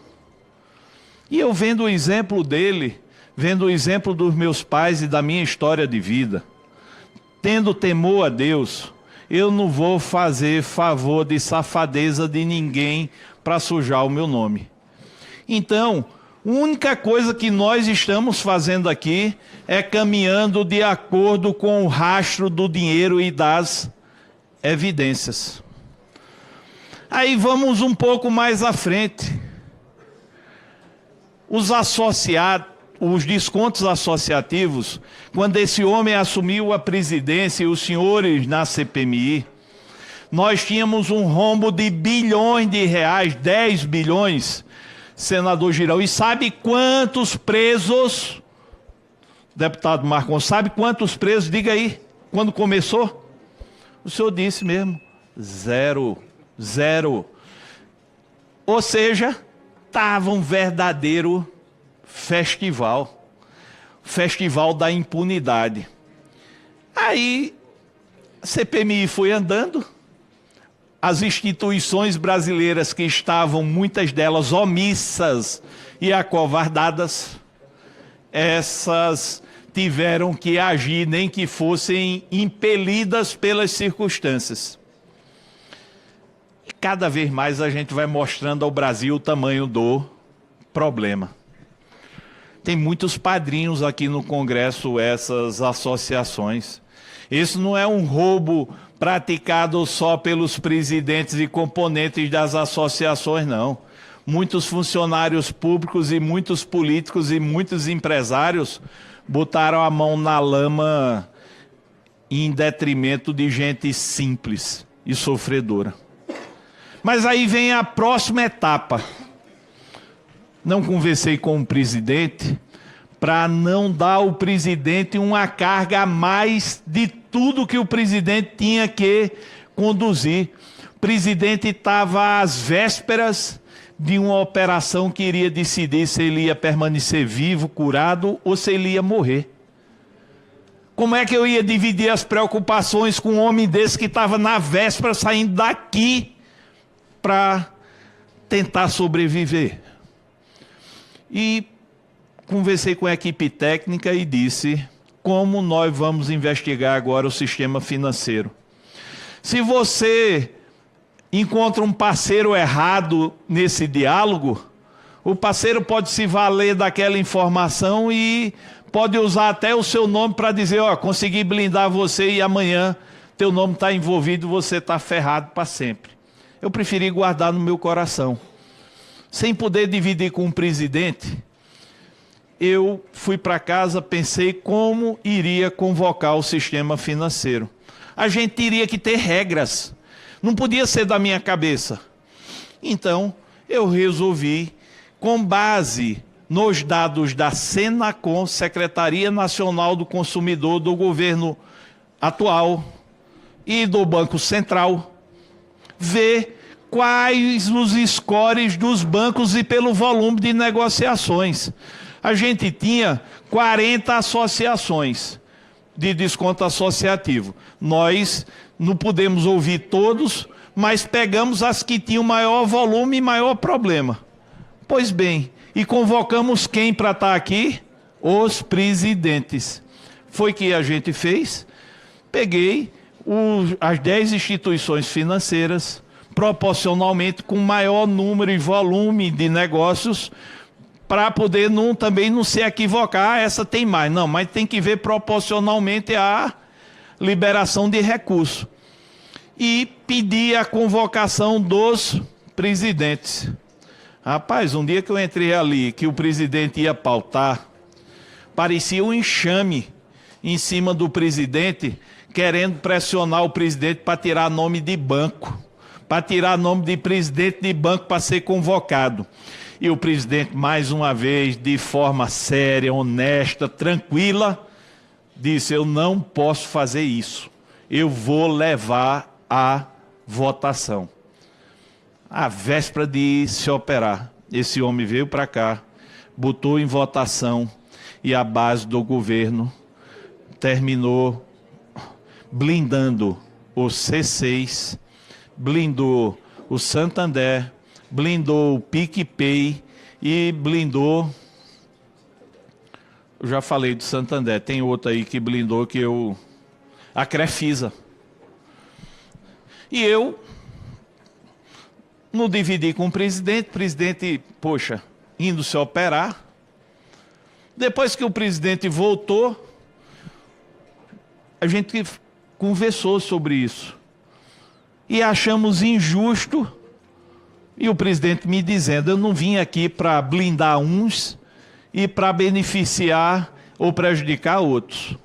E eu vendo o exemplo dele, vendo o exemplo dos meus pais e da minha história de vida, tendo temor a Deus, eu não vou fazer favor de safadeza de ninguém para sujar o meu nome. Então, a única coisa que nós estamos fazendo aqui é caminhando de acordo com o rastro do dinheiro e das evidências. Aí vamos um pouco mais à frente. Os descontos associativos, quando esse homem assumiu a presidência e os senhores na CPMI, nós tínhamos um rombo de bilhões de reais, 10 bilhões, senador Girão. E sabe quantos presos, deputado Marcon, sabe quantos presos? Diga aí, quando começou? O senhor disse mesmo, zero. Ou seja, estava um verdadeiro festival da impunidade. Aí a CPMI foi andando, as instituições brasileiras que estavam, muitas delas omissas e acovardadas, essas tiveram que agir, nem que fossem impelidas pelas circunstâncias. cada vez mais a gente vai mostrando ao Brasil o tamanho do problema. Tem muitos padrinhos aqui no Congresso, essas associações. Isso não é um roubo praticado só pelos presidentes e componentes das associações, não. Muitos funcionários públicos e muitos políticos e muitos empresários botaram a mão na lama em detrimento de gente simples e sofredora. Mas aí vem a próxima etapa. Não conversei com o presidente para não dar ao presidente uma carga a mais de tudo que o presidente tinha que conduzir. O presidente estava às vésperas de uma operação que iria decidir se ele ia permanecer vivo, curado, ou se ele ia morrer. Como é que eu ia dividir as preocupações com um homem desse que estava na véspera saindo daqui para tentar sobreviver? E conversei com a equipe técnica e disse como nós vamos investigar agora o sistema financeiro. Se você encontra um parceiro errado nesse diálogo, o parceiro pode se valer daquela informação e pode usar até o seu nome para dizer, ó, consegui blindar você e amanhã teu nome está envolvido e você está ferrado para sempre. Eu preferi guardar no meu coração. Sem poder dividir com o presidente, eu fui para casa, pensei como iria convocar o sistema financeiro. A gente teria que ter regras. Não podia ser da minha cabeça. Então, eu resolvi, com base nos dados da Senacom, Secretaria Nacional do Consumidor do governo atual e do Banco Central, ver quais os scores dos bancos e pelo volume de negociações. A gente tinha 40 associações de desconto associativo. Nós não pudemos ouvir todos, mas pegamos as que tinham maior volume e maior problema. Pois bem, e convocamos quem para estar aqui? Os presidentes. Foi que a gente fez. Peguei as 10 instituições financeiras, proporcionalmente com maior número e volume de negócios, para poder também não se equivocar, essa tem mais. Não, mas tem que ver proporcionalmente à liberação de recursos. E pedir a convocação dos presidentes. Rapaz, um dia que eu entrei ali, que o presidente ia pautar, parecia um enxame em cima do presidente, querendo pressionar o presidente para tirar nome de banco, para tirar nome de presidente de banco para ser convocado. E o presidente, mais uma vez, de forma séria, honesta, tranquila, disse, eu não posso fazer isso. Eu vou levar a votação. A véspera de se operar, esse homem veio para cá, botou em votação e a base do governo terminou blindando o C6, blindou o Santander, blindou o PicPay e blindou... Eu já falei do Santander, tem outro aí que blindou a Crefisa. E eu não dividi com o presidente, poxa, indo se operar. Depois que o presidente voltou, a gente conversou sobre isso. E achamos injusto, e o presidente me dizendo, eu não vim aqui para blindar uns e para beneficiar ou prejudicar outros.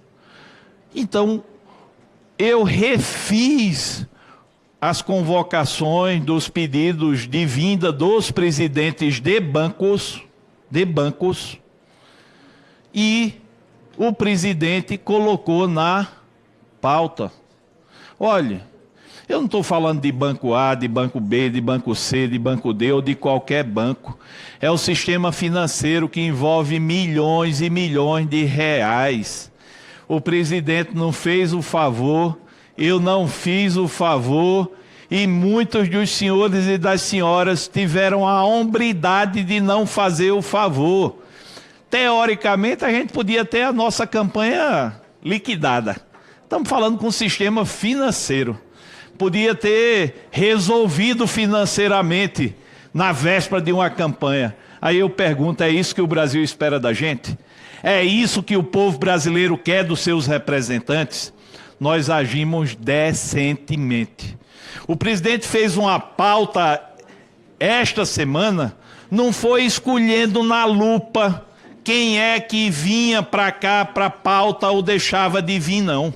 Então, eu refiz as convocações dos pedidos de vinda dos presidentes de bancos, e o presidente colocou na pauta. Olha, eu não estou falando de banco A, de banco B, de banco C, de banco D ou de qualquer banco. É o sistema financeiro que envolve milhões e milhões de reais. O presidente não fez o favor, eu não fiz o favor, e muitos dos senhores e das senhoras tiveram a hombridade de não fazer o favor. Teoricamente, a gente podia ter a nossa campanha liquidada. Estamos falando com o sistema financeiro. podia ter resolvido financeiramente na véspera de uma campanha. Aí eu pergunto, é isso que o Brasil espera da gente? É isso que o povo brasileiro quer dos seus representantes? Nós agimos decentemente. O presidente fez uma pauta esta semana, não foi escolhendo na lupa quem é que vinha para cá para a pauta ou deixava de vir, não.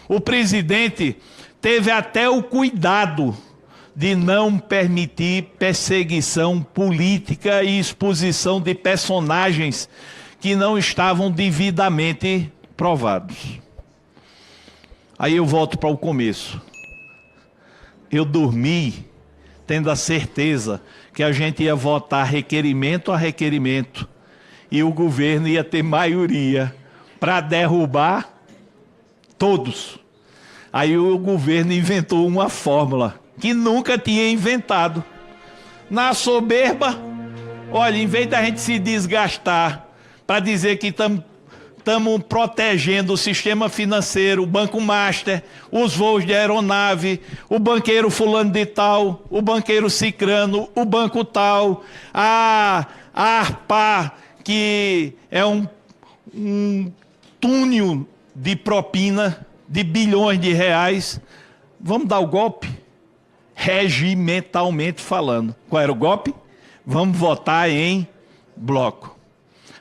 O presidente teve até o cuidado de não permitir perseguição política e exposição de personagens que não estavam devidamente provados. Aí eu volto para o começo. Eu dormi tendo a certeza que a gente ia votar requerimento a requerimento e o governo ia ter maioria para derrubar todos. Aí o governo inventou uma fórmula que nunca tinha inventado. Na soberba, olha, em vez da gente se desgastar para dizer que estamos protegendo o sistema financeiro, o Banco Master, os voos de aeronave, o banqueiro fulano de tal, o banqueiro cicrano, o banco tal, a ARPA, que é um túnel de propina de bilhões de reais. Vamos dar o golpe? Regimentalmente falando. Qual era o golpe? Vamos votar em bloco.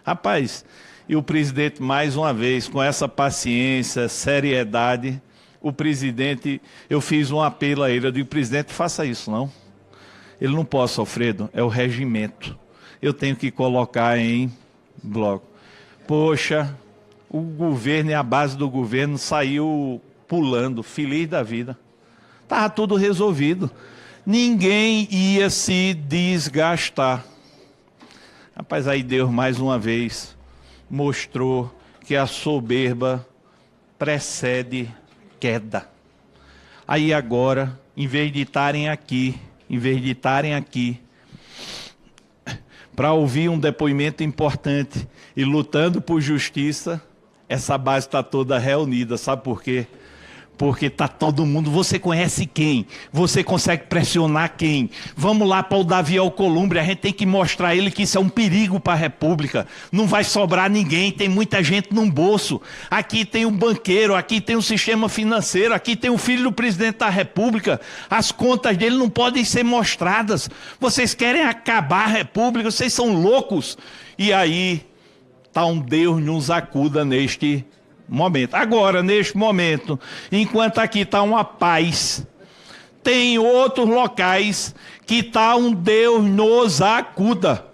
Rapaz, e o presidente, mais uma vez, com essa paciência, seriedade, o presidente, eu fiz um apelo a ele, eu digo, presidente, faça isso, não. Ele não pode, Alfredo, é o regimento. Eu tenho que colocar em bloco. Poxa, o governo e a base do governo saiu pulando, feliz da vida. Estava tudo resolvido. Ninguém ia se desgastar. Rapaz, aí Deus mais uma vez mostrou que a soberba precede queda. Aí agora, em vez de estarem aqui para ouvir um depoimento importante e lutando por justiça, essa base está toda reunida. Sabe por quê? Porque está todo mundo, você conhece quem? Você consegue pressionar quem? Vamos lá para o Davi Alcolumbre, a gente tem que mostrar a ele que isso é um perigo para a República. Não vai sobrar ninguém, tem muita gente no bolso. Aqui tem um banqueiro, aqui tem um sistema financeiro, aqui tem o filho do presidente da República. As contas dele não podem ser mostradas. Vocês querem acabar a República, vocês são loucos. E aí, está um Deus nos acuda neste momento. Agora, neste momento, enquanto aqui está uma paz, tem outros locais que está um Deus nos acuda.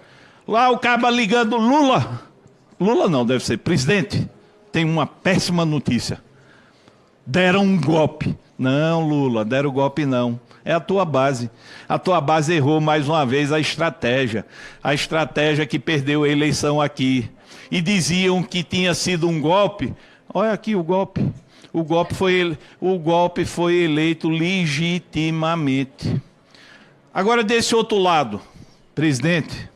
Lá o caba ligando, Lula não, deve ser presidente, tem uma péssima notícia. Deram um golpe. Não, Lula, deram golpe não. É a tua base. A tua base errou mais uma vez a estratégia. A estratégia que perdeu a eleição aqui. E diziam que tinha sido um golpe. Olha aqui o golpe. O golpe foi eleito legitimamente. Agora, desse outro lado, presidente,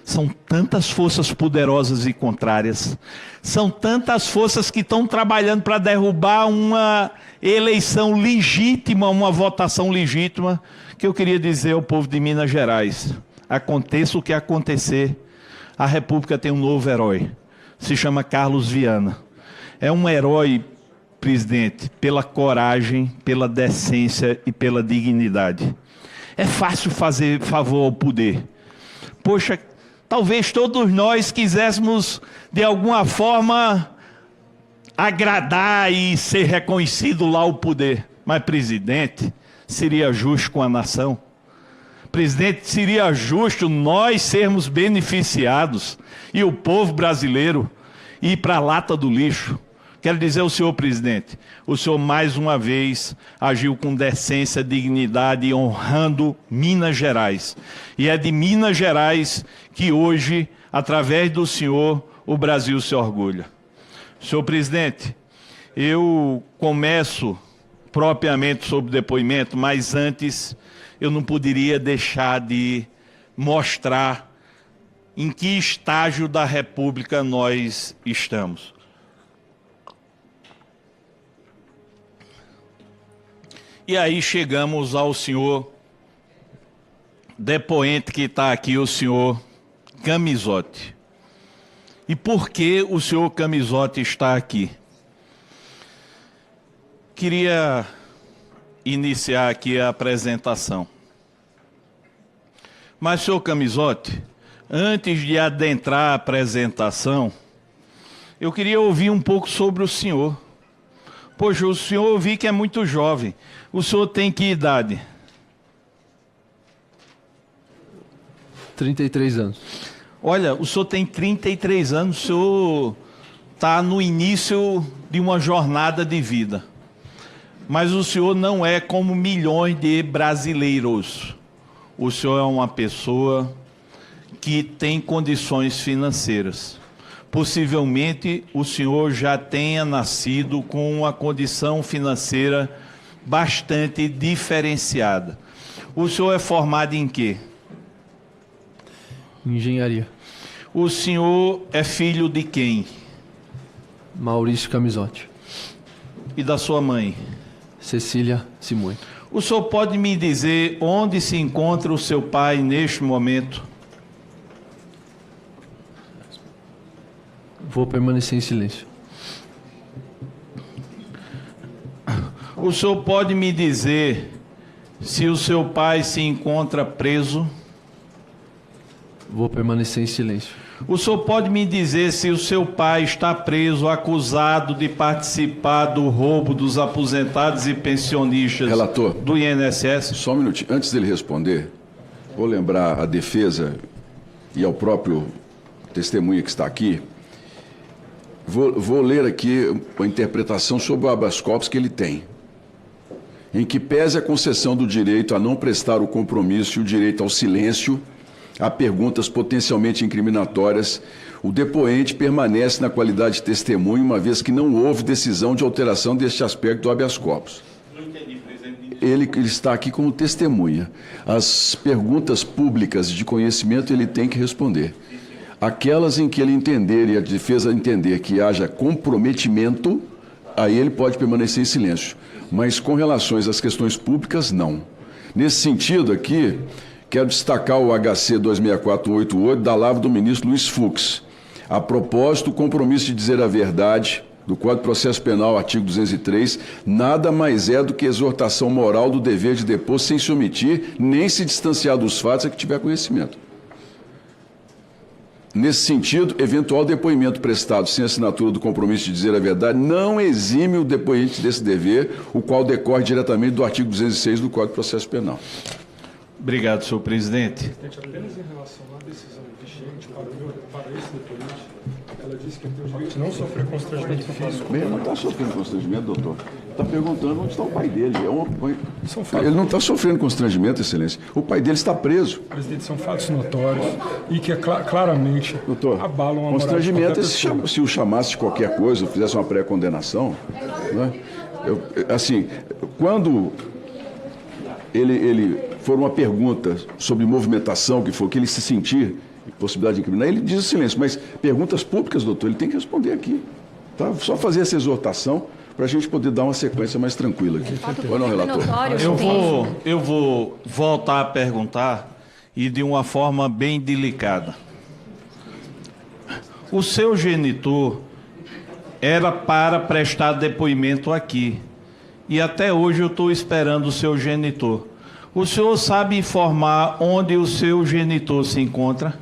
são tantas forças poderosas e contrárias. São tantas forças que estão trabalhando para derrubar uma eleição legítima, uma votação legítima, que eu queria dizer ao povo de Minas Gerais: aconteça o que acontecer, a República tem um novo herói. Se chama Carlos Viana. É um herói, presidente, pela coragem, pela decência e pela dignidade. É fácil fazer favor ao poder. Poxa, talvez todos nós quiséssemos, de alguma forma, agradar e ser reconhecido lá o poder. Mas, presidente, seria justo com a nação? Presidente, seria justo nós sermos beneficiados e o povo brasileiro ir para a lata do lixo? Quero dizer ao senhor presidente, o senhor mais uma vez agiu com decência, dignidade, honrando Minas Gerais. E é de Minas Gerais que hoje, através do senhor, o Brasil se orgulha. Senhor presidente, eu começo propriamente sobre o depoimento, mas antes eu não poderia deixar de mostrar em que estágio da República nós estamos. E aí chegamos ao senhor depoente que está aqui, o senhor Camizotti. E por que o senhor Camizotti está aqui? Queria iniciar aqui a apresentação. Mas, senhor Camizotti, antes de adentrar a apresentação, eu queria ouvir um pouco sobre o senhor. Poxa, o senhor eu vi que é muito jovem. O senhor tem que idade? 33 anos. Olha, o senhor tem 33 anos, o senhor está no início de uma jornada de vida. Mas o senhor não é como milhões de brasileiros. O senhor é uma pessoa que tem condições financeiras. Possivelmente o senhor já tenha nascido com uma condição financeira bastante diferenciada. O senhor é formado em quê? Engenharia. O senhor é filho de quem? Maurício Camizotti. E da sua mãe? Cecília Simões. O senhor pode me dizer onde se encontra o seu pai neste momento? Vou permanecer em silêncio. O senhor pode me dizer se o seu pai se encontra preso? Vou permanecer em silêncio. O senhor pode me dizer se o seu pai está preso, acusado de participar do roubo dos aposentados e pensionistas Relator. do INSS? Só um minutinho. Antes dele responder, vou lembrar a defesa e ao próprio testemunha que está aqui. Vou ler aqui a interpretação sobre o habeas corpus que ele tem. Em que pese a concessão do direito a não prestar o compromisso e o direito ao silêncio a perguntas potencialmente incriminatórias, o depoente permanece na qualidade de testemunha, uma vez que não houve decisão de alteração deste aspecto do habeas corpus. Ele está aqui como testemunha. As perguntas públicas de conhecimento ele tem que responder. Aquelas em que ele entender e a defesa entender que haja comprometimento, aí ele pode permanecer em silêncio. Mas com relações às questões públicas, não. Nesse sentido aqui, quero destacar o HC 26488 da lavra do ministro Luiz Fux. A propósito, o compromisso de dizer a verdade do Código de Processo Penal, artigo 203, nada mais é do que exortação moral do dever de depor sem se omitir, nem se distanciar dos fatos a que tiver conhecimento. Nesse sentido, eventual depoimento prestado sem assinatura do compromisso de dizer a verdade não exime o depoente desse dever, o qual decorre diretamente do artigo 206 do Código de Processo Penal. Obrigado, senhor presidente. Apenas em relação à decisão vigente para esse depoente, ela disse que tem o direito de não sofrer constrangimento físico. Ele não está sofrendo constrangimento, doutor. Está perguntando onde está o pai dele. São fatos. Ele não está sofrendo constrangimento, excelência. O pai dele está preso. Presidente, são fatos notórios e que claramente Doutor, abalam a moral de constrangimento qualquer é pessoa. se o chamasse de qualquer coisa, ou fizesse uma pré-condenação, né? Assim, quando ele for uma pergunta sobre movimentação, que for que ele se sentir possibilidade de incriminar, ele diz o silêncio, mas perguntas públicas, doutor, ele tem que responder aqui. Tá? Só fazer essa exortação para a gente poder dar uma sequência mais tranquila aqui. Ou não, relator? Eu vou voltar a perguntar e de uma forma bem delicada. O seu genitor era para prestar depoimento aqui. E até hoje eu estou esperando o seu genitor. O senhor sabe informar onde o seu genitor se encontra?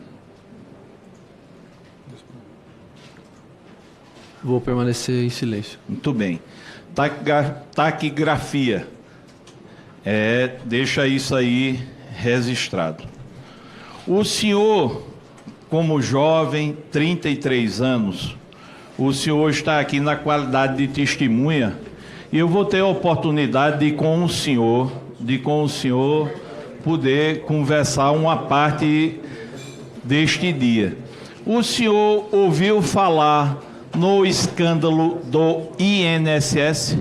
Vou permanecer em silêncio. Muito bem. Taquigrafia. Deixa isso aí registrado. O senhor, como jovem, 33 anos, o senhor está aqui na qualidade de testemunha e eu vou ter a oportunidade de com o senhor poder conversar uma parte deste dia. O senhor ouviu falar no escândalo do INSS?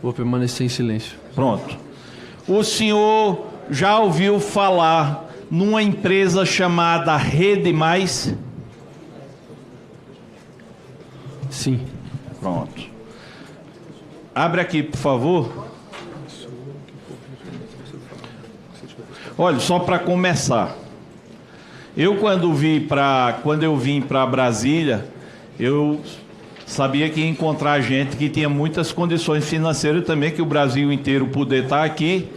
Vou permanecer em silêncio. Pronto. O senhor já ouviu falar numa empresa chamada Rede Mais? Sim. Pronto. Abre aqui, por favor. Olha, só para começar. Quando eu vim para Brasília, eu sabia que ia encontrar gente que tinha muitas condições financeiras também, que o Brasil inteiro poder estar aqui,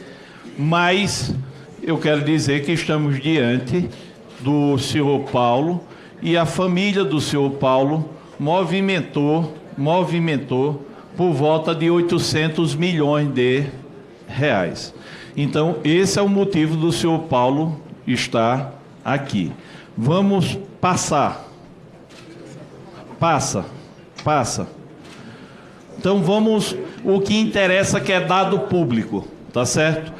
mas eu quero dizer que estamos diante do senhor Paulo, e a família do senhor Paulo movimentou por volta de 800 milhões de reais. Então, esse é o motivo do senhor Paulo estar aqui. Vamos passar. Passa. Então vamos, o que interessa que é dado público, tá certo?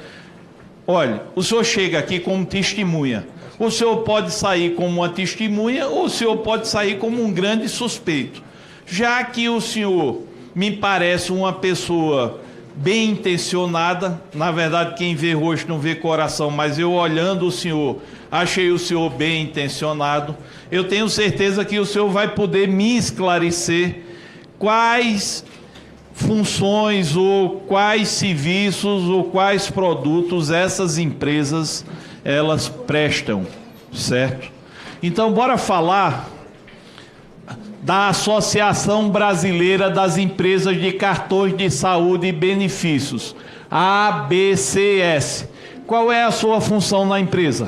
Olha, o senhor chega aqui como testemunha. O senhor pode sair como uma testemunha ou o senhor pode sair como um grande suspeito. Já que o senhor me parece uma pessoa bem intencionada, na verdade quem vê rosto não vê coração, mas eu olhando o senhor, achei o senhor bem intencionado. Eu tenho certeza que o senhor vai poder me esclarecer quais funções ou quais serviços ou quais produtos essas empresas elas prestam, certo? Então bora falar da Associação Brasileira das Empresas de Cartões de Saúde e Benefícios, ABCS. Qual é a sua função na empresa?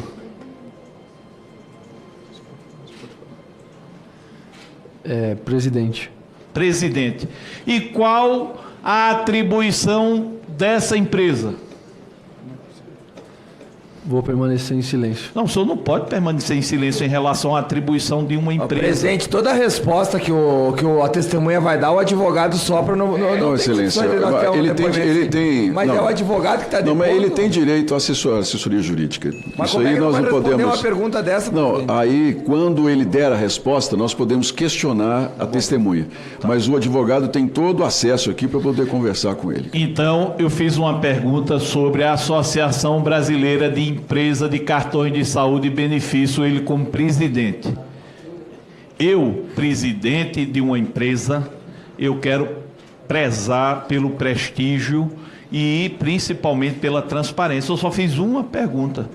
Presidente. Presidente. E qual a atribuição dessa empresa? Vou permanecer em silêncio. Não, o senhor não pode permanecer em silêncio em relação à atribuição de uma empresa. Presidente, toda a resposta que a testemunha vai dar, o advogado sopra Não, excelência. Ele tem. Mas não, é o advogado que está Não, mas ele tem direito à assessoria jurídica. Mas isso como aí é que nós não podemos. uma pergunta dessa? Não, aí quando ele der a resposta, nós podemos questionar a testemunha. Mas o advogado tem todo o acesso aqui para poder conversar com ele. Então, eu fiz uma pergunta sobre a Associação Brasileira de Empresa de Cartões de Saúde e Benefício, ele como presidente. Eu, presidente de uma empresa, eu quero prezar pelo prestígio e principalmente pela transparência. Eu só fiz uma pergunta.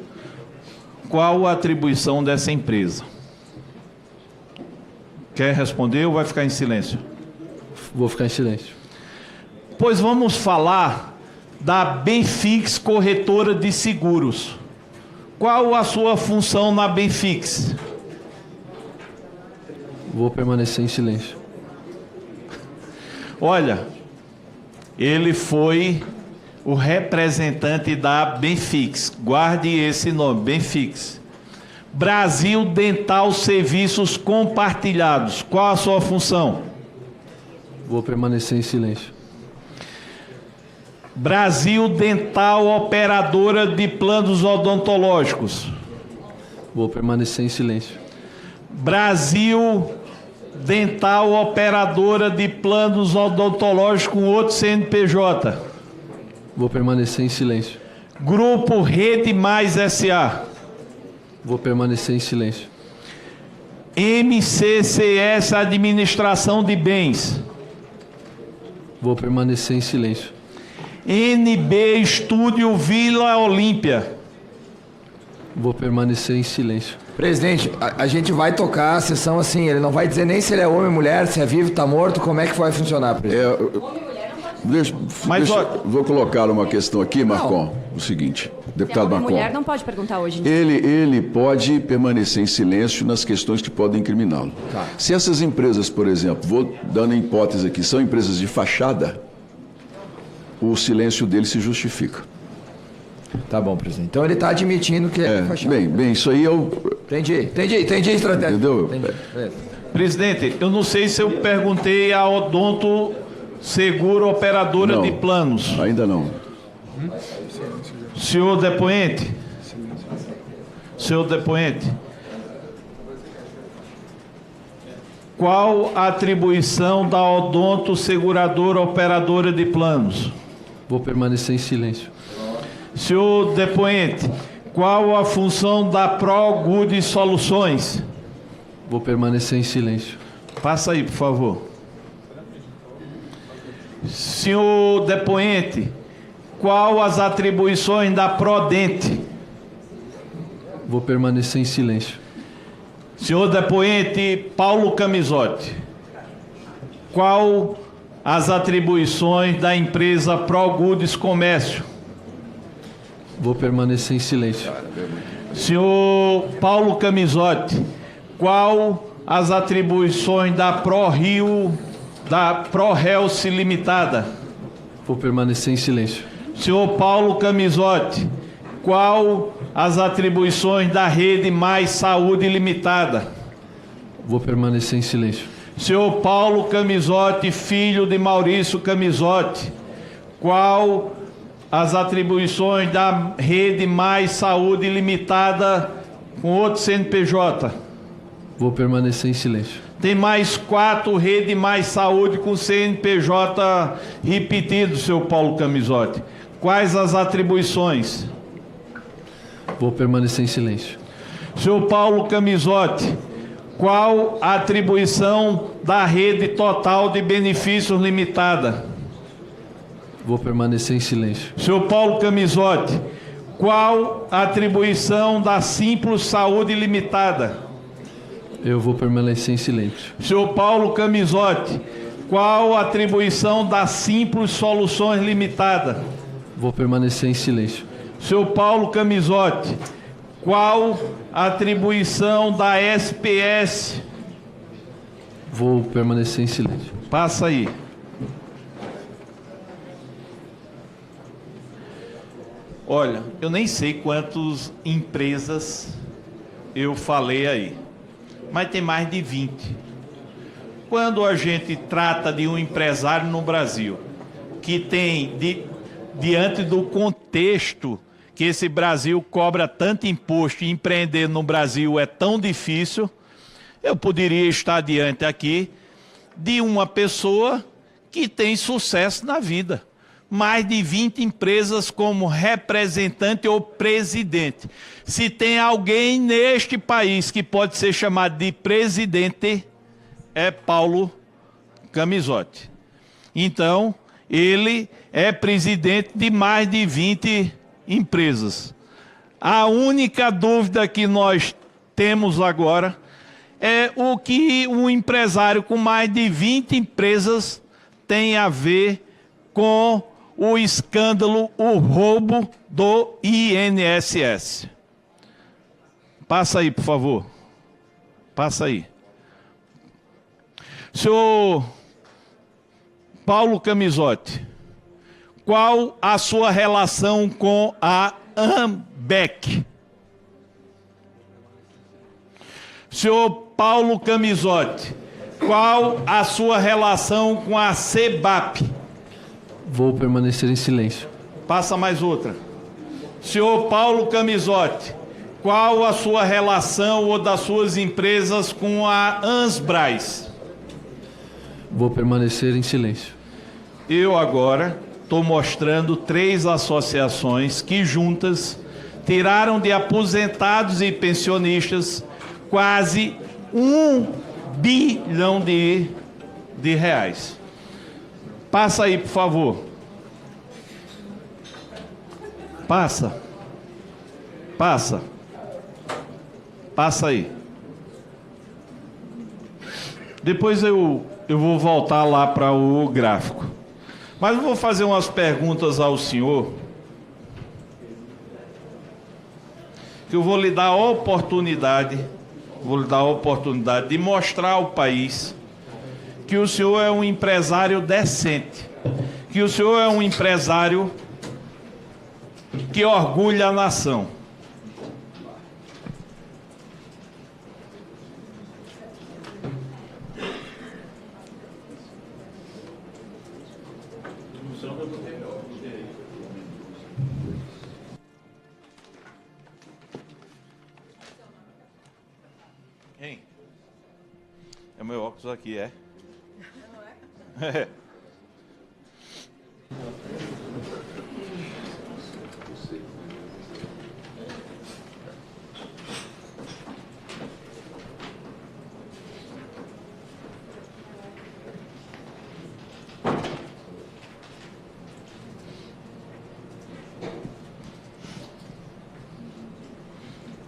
Qual a atribuição dessa empresa? Quer responder ou vai ficar em silêncio? Vou ficar em silêncio. Pois vamos falar da Benfix Corretora de Seguros. Qual a sua função na Benfix? Vou permanecer em silêncio. Olha, ele foi o representante da Benfix. Guarde esse nome, Benfix. Brasil Dental Serviços Compartilhados. Qual a sua função? Vou permanecer em silêncio. Brasil Dental Operadora de Planos Odontológicos. Vou permanecer em silêncio. Brasil Dental Operadora de Planos Odontológicos com outro CNPJ. Vou permanecer em silêncio. Grupo Rede Mais S.A. Vou permanecer em silêncio. MCCS Administração de Bens. Vou permanecer em silêncio. NB Estúdio Vila Olímpia. Vou permanecer em silêncio. Presidente, a gente vai tocar a sessão assim, ele não vai dizer nem se ele é homem ou mulher, se é vivo, está morto, como é que vai funcionar, presidente? Vou colocar uma questão aqui, Marcon, o seguinte, deputado Marcon. Mulher não pode perguntar hoje. Ele pode permanecer em silêncio nas questões que podem incriminá-lo. Tá. Se essas empresas, por exemplo, vou dando hipótese aqui, são empresas de fachada, o silêncio dele se justifica. Tá bom, presidente. Então ele está admitindo que é fachada. Bem, isso aí é o... Entendi a estratégia. Entendeu? Entendi. Presidente, eu não sei se eu perguntei a Odonto Seguro Operadora Não. de Planos. Ainda não. Senhor depoente. Senhor depoente. Qual a atribuição da Odonto Seguradora Operadora de Planos? Vou permanecer em silêncio. Senhor depoente, qual a função da ProGood Soluções? Vou permanecer em silêncio. Passa aí, por favor. Senhor depoente, qual as atribuições da Prodente? Vou permanecer em silêncio. Senhor depoente Paulo Camisotti, qual as atribuições da empresa ProGoods Comércio? Vou permanecer em silêncio. Senhor Paulo Camisotti, qual as atribuições da ProRio, da ProHealth Limitada? Vou permanecer em silêncio. Senhor Paulo Camisotti, qual as atribuições da Rede Mais Saúde Limitada? Vou permanecer em silêncio. Senhor Paulo Camisotti, filho de Maurício Camisotti, qual as atribuições da Rede Mais Saúde Limitada com outro CNPJ? Vou permanecer em silêncio. Tem mais 4 Rede Mais Saúde com CNPJ repetido, senhor Paulo Camisotti. Quais as atribuições? Vou permanecer em silêncio. Senhor Paulo Camisotti, qual a atribuição da Rede Total de Benefícios Limitada? Vou permanecer em silêncio. Senhor Paulo Camisotti, qual a atribuição da Simples Saúde Limitada? Eu vou permanecer em silêncio. Senhor Paulo Camisotti, qual a atribuição da Simples Soluções Limitada? Vou permanecer em silêncio. Senhor Paulo Camisotti, qual a atribuição da SPS? Vou permanecer em silêncio. Passa aí. Olha, eu nem sei quantas empresas eu falei aí, mas tem mais de 20. Quando a gente trata de um empresário no Brasil, que tem, diante do contexto que esse Brasil cobra tanto imposto e empreender no Brasil é tão difícil, eu poderia estar diante aqui de uma pessoa que tem sucesso na vida. Mais de 20 empresas como representante ou presidente. Se tem alguém neste país que pode ser chamado de presidente, é Paulo Camisotti. Então, ele é presidente de mais de 20 empresas. A única dúvida que nós temos agora é o que um empresário com mais de 20 empresas tem a ver com o escândalo, o roubo do INSS. Passa aí, por favor. Passa aí. Senhor Paulo Camisotti, qual a sua relação com a AMBEC? Senhor Paulo Camisotti, qual a sua relação com a CEBAP? Vou permanecer em silêncio. Passa mais outra. Senhor Paulo Camisotti, qual a sua relação ou das suas empresas com a Ansbras? Vou permanecer em silêncio. Eu agora estou mostrando 3 associações que juntas tiraram de aposentados e pensionistas quase 1 bilhão de reais. Passa aí, por favor. Passa. Passa. Passa aí. Depois eu vou voltar lá para o gráfico. Mas eu vou fazer umas perguntas ao senhor, que eu vou lhe dar a oportunidade, de mostrar ao país que o senhor é um empresário decente, que o senhor é um empresário que orgulha a nação. Hein? É o meu óculos aqui, é? Não é? É.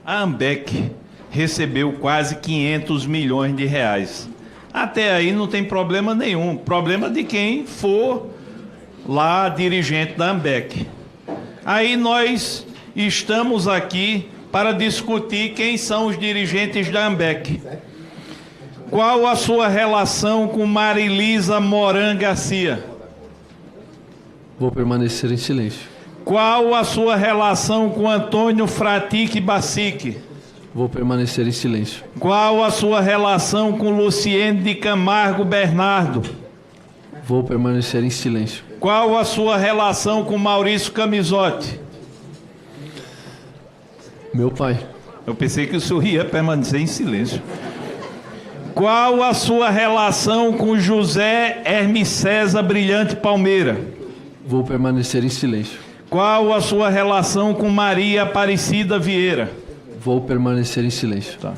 a Ambec recebeu quase 500 milhões de reais. Até aí não tem problema nenhum. Problema de quem for lá dirigente da Ambec. Aí nós estamos aqui para discutir quem são os dirigentes da Ambec. Qual a sua relação com Marilisa Moran Garcia? Vou permanecer em silêncio. Qual a sua relação com Antônio Fratique Bacique? Vou permanecer em silêncio. Qual a sua relação com Luciene de Camargo Bernardo? Vou permanecer em silêncio. Qual a sua relação com Maurício Camisotti? Meu pai. Eu pensei que o senhor ia permanecer em silêncio. Qual a sua relação com José Hermes César Brilhante Palmeira? Vou permanecer em silêncio. Qual a sua relação com Maria Aparecida Vieira? Vou permanecer em silêncio. Tá.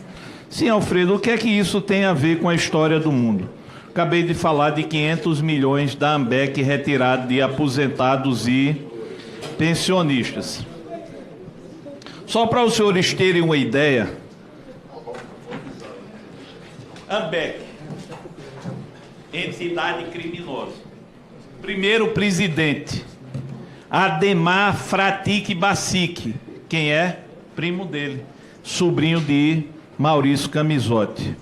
Sim, Alfredo, o que é que isso tem a ver com a história do mundo? Acabei de falar de 500 milhões da Ambec retirado de aposentados e pensionistas. Só para os senhores terem uma ideia, Ambec, entidade criminosa. Primeiro presidente, Ademar Fratique Bacique. Quem é? Primo dele, sobrinho de Maurício Camisotti.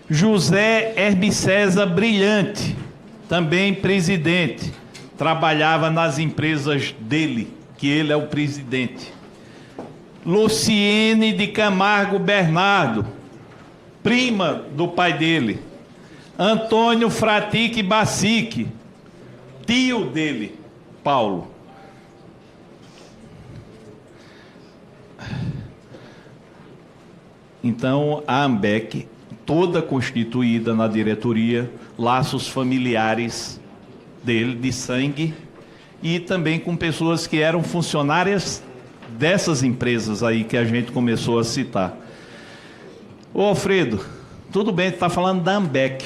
José Hermes César Brilhante, também presidente, trabalhava nas empresas dele, que ele é o presidente. Luciene de Camargo Bernardo, prima do pai dele. Antônio Fratique Bacique, tio dele, Paulo. Então, a Ambec, toda constituída na diretoria, laços familiares dele, de sangue, e também com pessoas que eram funcionárias dessas empresas aí que a gente começou a citar. Ô Alfredo, tudo bem, tu está falando da Ambec.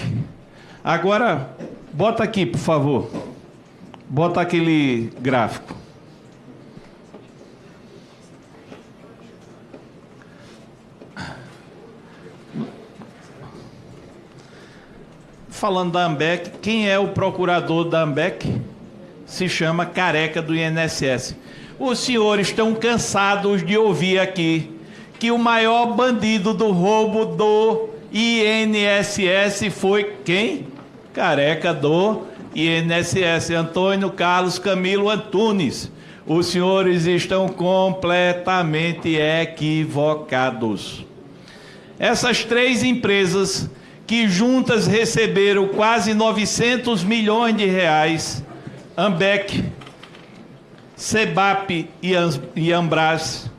Agora, bota aqui, por favor. Bota aquele gráfico. Falando da Ambec, quem é o procurador da Ambec? Se chama Careca do INSS. Os senhores estão cansados de ouvir aqui que o maior bandido do roubo do INSS foi quem? Careca do INSS, Antônio Carlos Camilo Antunes. Os senhores estão completamente equivocados. Essas três empresas que juntas receberam quase 900 milhões de reais, Ambec, Sebap e Ambras.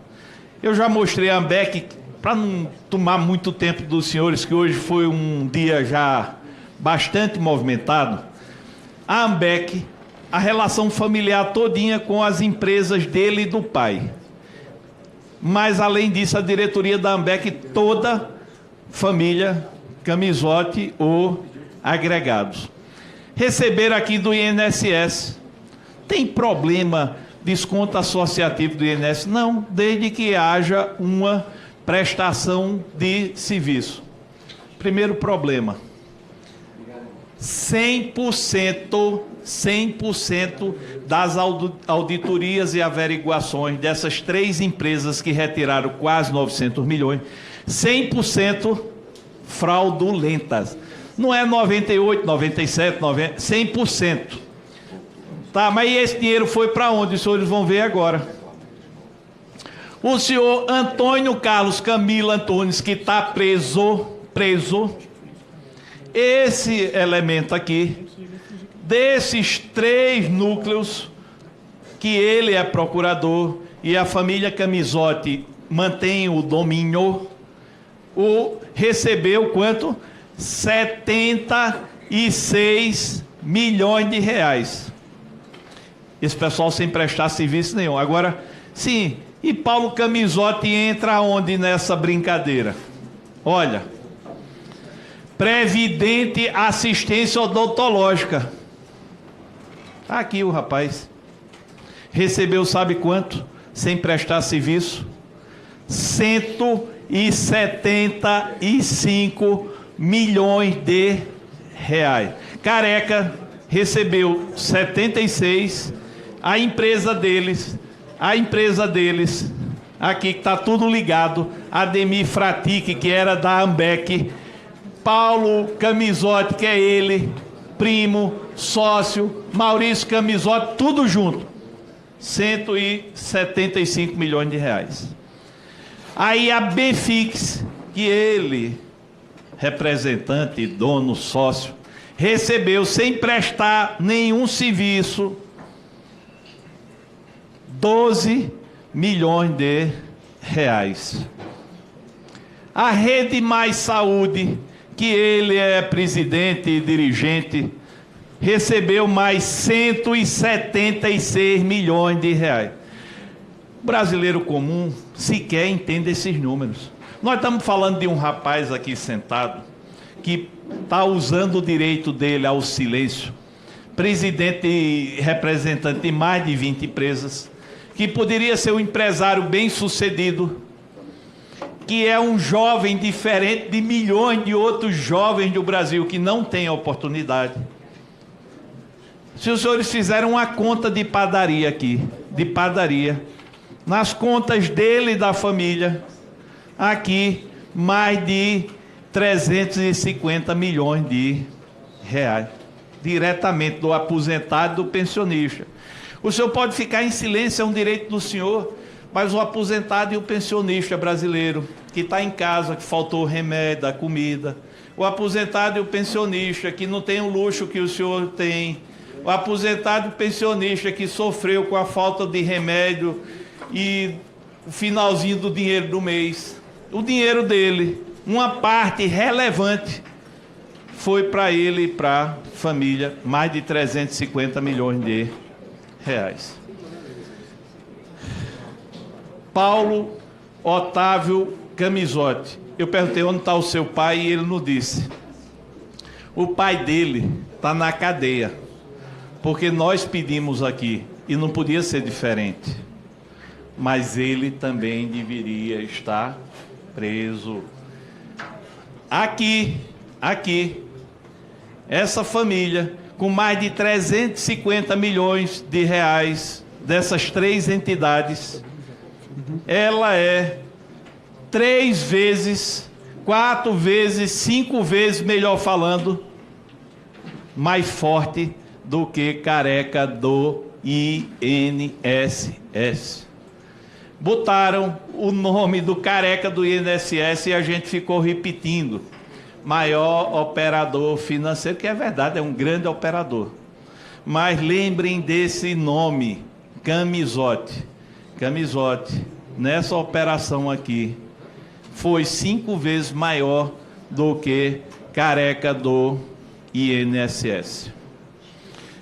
Eu já mostrei a Ambec, para não tomar muito tempo dos senhores, que hoje foi um dia já bastante movimentado. A Ambec, a relação familiar todinha com as empresas dele e do pai. Mas, além disso, a diretoria da Ambec, toda família Camisotti ou agregados. Receberam aqui do INSS. Tem problema desconto associativo do INSS? Não, desde que haja uma prestação de serviço. Primeiro problema. 100% das auditorias e averiguações dessas três empresas que retiraram quase 900 milhões, 100% fraudulentas. Não é 98, 97, 90, 100%. Tá, mas esse dinheiro foi para onde? Os senhores vão ver agora. O senhor Antônio Carlos Camilo Antunes, que está preso, esse elemento aqui, desses três núcleos, que ele é procurador e a família Camisotti mantém o domínio, recebeu quanto? 76 milhões de reais. Esse pessoal sem prestar serviço nenhum. Agora, sim, e Paulo Camisotti entra onde nessa brincadeira? Olha, Previdente Assistência Odontológica. Está aqui o rapaz. Recebeu sabe quanto? Sem prestar serviço? 175 milhões de reais. Careca recebeu 76, a empresa deles, aqui que está tudo ligado, Ademir Fratic, que era da Ambec, Paulo Camisotti, que é ele, primo, sócio, Maurício Camisotti, tudo junto, 175 milhões de reais. Aí a Bfix, que ele, representante, dono, sócio, recebeu sem prestar nenhum serviço 12 milhões de reais. A Rede Mais Saúde, que ele é presidente e dirigente, recebeu mais 176 milhões de reais. O brasileiro comum sequer entende esses números. Nós estamos falando de um rapaz aqui sentado que está usando o direito dele ao silêncio, presidente e representante de mais de 20 empresas, que poderia ser um empresário bem-sucedido, que é um jovem diferente de milhões de outros jovens do Brasil que não têm oportunidade. Se os senhores fizeram uma conta de padaria aqui, nas contas dele e da família, aqui mais de 350 milhões de reais, diretamente do aposentado e do pensionista. O senhor pode ficar em silêncio, é um direito do senhor, mas o aposentado e o pensionista brasileiro, que está em casa, que faltou o remédio, a comida, o aposentado e o pensionista, que não tem o luxo que o senhor tem, o aposentado e o pensionista, que sofreu com a falta de remédio e o finalzinho do dinheiro do mês, o dinheiro dele, uma parte relevante, foi para ele e para a família, mais de 350 milhões de reais. Paulo Otávio Camisotti. Eu perguntei onde está o seu pai e ele não disse. O pai dele está na cadeia, porque nós pedimos aqui e não podia ser diferente. Mas ele também deveria estar preso. Aqui, essa família, com mais de 350 milhões de reais dessas três entidades, ela é 3 vezes, 4 vezes, 5 vezes, melhor falando, mais forte do que Careca do INSS. Botaram o nome do Careca do INSS e a gente ficou repetindo. Maior operador financeiro, que é verdade, é um grande operador. Mas lembrem desse nome, Camisotti. Camisotti, nessa operação aqui, foi 5 vezes maior do que Careca do INSS.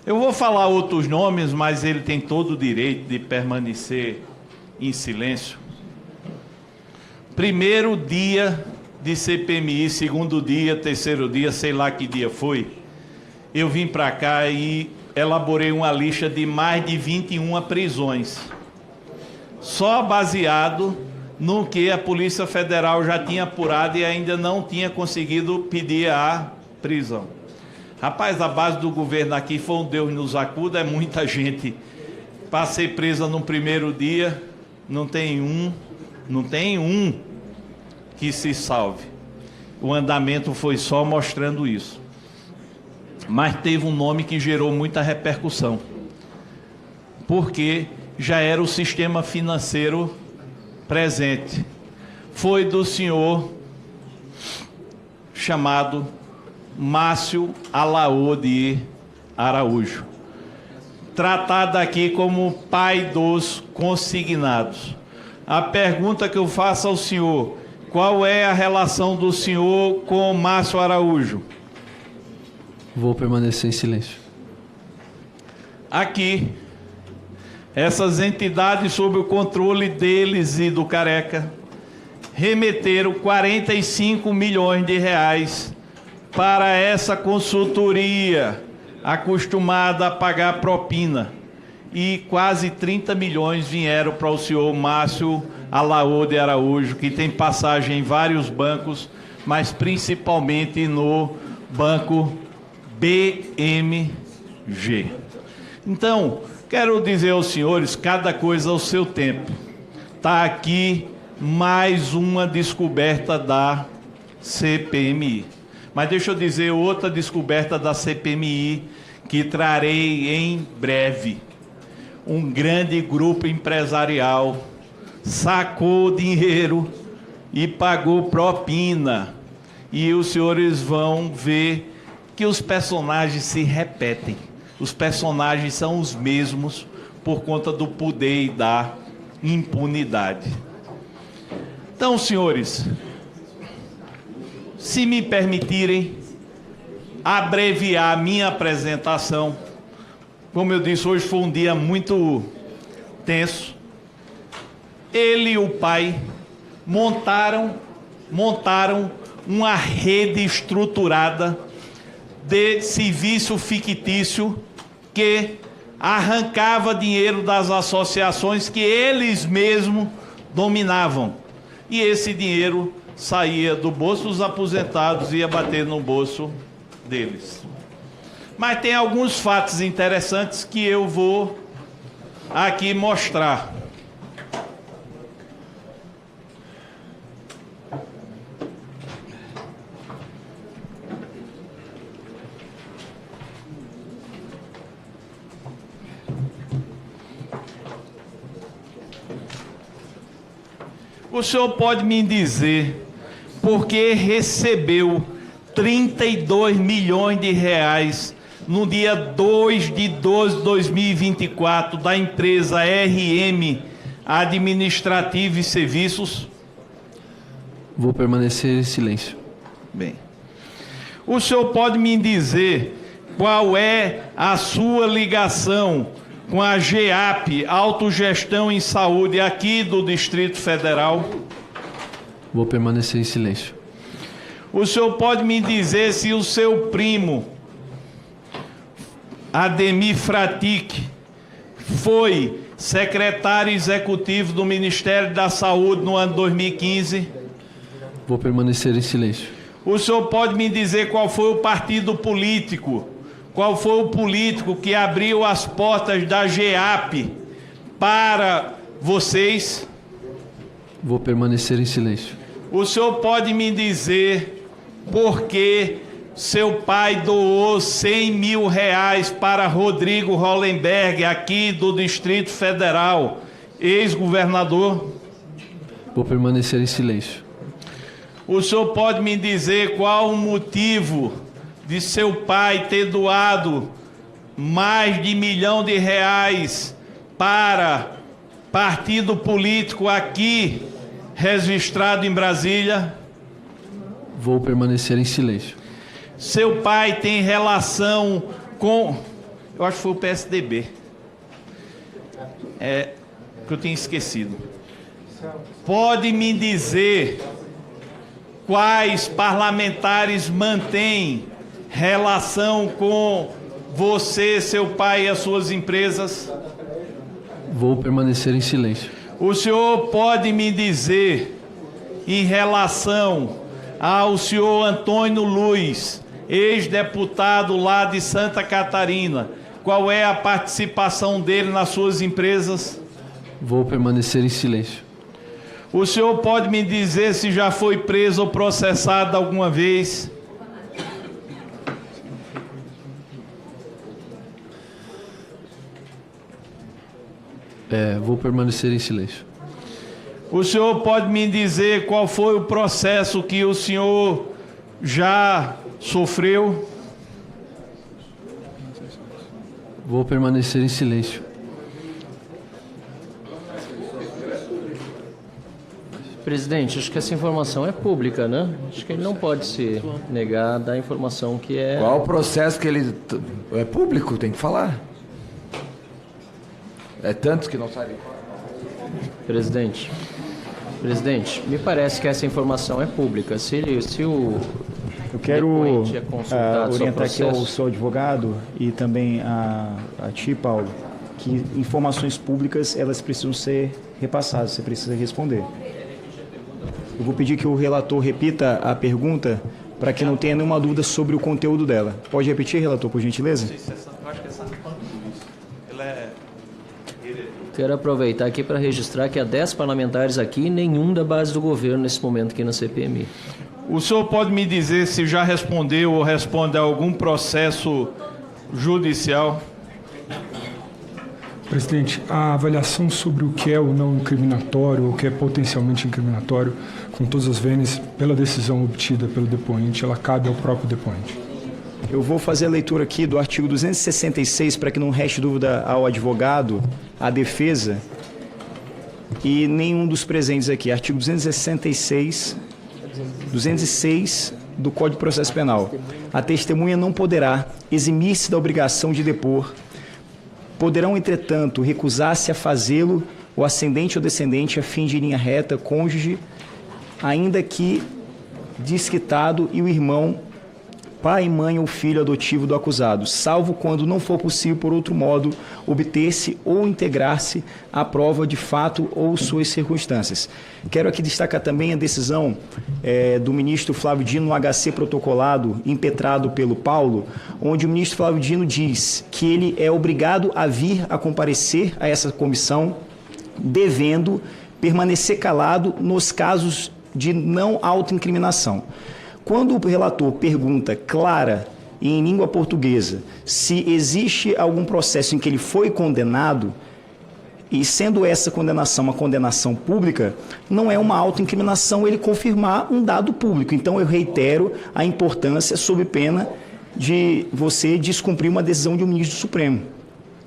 Eu vou falar outros nomes, mas ele tem todo o direito de permanecer em silêncio. Primeiro dia de CPMI, segundo dia, terceiro dia, sei lá que dia foi, eu vim para cá e elaborei uma lista de mais de 21 prisões, só baseado no que a Polícia Federal já tinha apurado e ainda não tinha conseguido pedir a prisão. Rapaz, a base do governo aqui foi um Deus nos acuda, é muita gente. Passei presa no primeiro dia, não tem um que se salve. O andamento foi só mostrando isso. Mas teve um nome que gerou muita repercussão, porque já era o sistema financeiro presente. Foi do senhor chamado Márcio Alaúde Araújo, tratado aqui como pai dos consignados. A pergunta que eu faço ao senhor: qual é a relação do senhor com o Márcio Araújo? Vou permanecer em silêncio. Aqui, essas entidades sob o controle deles e do Careca remeteram 45 milhões de reais para essa consultoria acostumada a pagar propina, e quase 30 milhões vieram para o senhor Márcio Alaô de Araújo, que tem passagem em vários bancos, mas principalmente no banco BMG. Então, quero dizer aos senhores, cada coisa ao seu tempo. Está aqui mais uma descoberta da CPMI. Mas deixa eu dizer outra descoberta da CPMI que trarei em breve. Um grande grupo empresarial sacou dinheiro e pagou propina. E os senhores vão ver que os personagens se repetem. Os personagens são os mesmos por conta do poder e da impunidade. Então, senhores, se me permitirem abreviar a minha apresentação, como eu disse, hoje foi um dia muito tenso. Ele e o pai montaram uma rede estruturada de serviço fictício que arrancava dinheiro das associações que eles mesmos dominavam. E esse dinheiro saía do bolso dos aposentados e ia bater no bolso deles. Mas tem alguns fatos interessantes que eu vou aqui mostrar. O senhor pode me dizer por que recebeu 32 milhões de reais no dia 2 de 12 de 2024 da empresa RM Administrativa e Serviços? Vou permanecer em silêncio. Bem. O senhor pode me dizer qual é a sua ligação com a GEAP, Autogestão em Saúde, aqui do Distrito Federal? Vou permanecer em silêncio. O senhor pode me dizer se o seu primo, Ademir Fratic, foi secretário executivo do Ministério da Saúde no ano 2015? Vou permanecer em silêncio. O senhor pode me dizer qual foi o partido político, qual foi o político que abriu as portas da GEAP para vocês? Vou permanecer em silêncio. O senhor pode me dizer por que seu pai doou 100 mil reais para Rodrigo Hollenberg, aqui do Distrito Federal, ex-governador? Vou permanecer em silêncio. O senhor pode me dizer qual o motivo de seu pai ter doado mais de R$ 1 milhão para partido político aqui registrado em Brasília? Vou permanecer em silêncio. Seu pai tem relação com... Eu acho que foi o PSDB. Que eu tinha esquecido. Pode me dizer quais parlamentares mantêm relação com você, seu pai e as suas empresas? Vou permanecer em silêncio. O senhor pode me dizer, em relação ao senhor Antônio Luiz, ex-deputado lá de Santa Catarina, qual é a participação dele nas suas empresas? Vou permanecer em silêncio. O senhor pode me dizer se já foi preso ou processado alguma vez? Vou permanecer em silêncio. O senhor pode me dizer qual foi o processo que o senhor já sofreu? Vou permanecer em silêncio. Presidente, acho que essa informação é pública, né? Acho que ele não pode se negar da informação que é... Qual o processo que ele... É público, tem que falar. É tantos que não sabem. Presidente, me parece que essa informação é pública. Se o Eu quero depoente é consultado sobre o orientar aqui ao processo... seu advogado e também a ti, Paulo, que informações públicas elas precisam ser repassado, você precisa responder. Eu vou pedir que o relator repita a pergunta para que não tenha nenhuma dúvida sobre o conteúdo dela. Pode repetir, relator, por gentileza? Quero aproveitar aqui para registrar que há 10 parlamentares aqui e nenhum da base do governo nesse momento aqui na CPMI. O senhor pode me dizer se já respondeu ou responde a algum processo judicial? Presidente, a avaliação sobre o que é ou não incriminatório, ou o que é potencialmente incriminatório, com todas as vênias, pela decisão obtida pelo depoente, ela cabe ao próprio depoente. Eu vou fazer a leitura aqui do artigo 266 para que não reste dúvida ao advogado, à defesa e nenhum dos presentes aqui. Artigo 206 do Código de Processo Penal. A testemunha não poderá eximir-se da obrigação de depor. Poderão, entretanto, recusar-se a fazê-lo o ascendente ou descendente a fim de linha reta, cônjuge, ainda que desquitado, e o irmão, pai, mãe ou filho adotivo do acusado, salvo quando não for possível, por outro modo, obter-se ou integrar-se à prova de fato ou suas circunstâncias. Quero aqui destacar também a decisão do ministro Flávio Dino no HC protocolado, impetrado pelo Paulo, onde o ministro Flávio Dino diz que ele é obrigado a vir a comparecer a essa comissão, devendo permanecer calado nos casos de não autoincriminação. Quando o relator pergunta clara e em língua portuguesa se existe algum processo em que ele foi condenado, e sendo essa condenação uma condenação pública, não é uma autoincriminação ele confirmar um dado público. Então eu reitero a importância, sob pena de você descumprir uma decisão de um ministro do Supremo.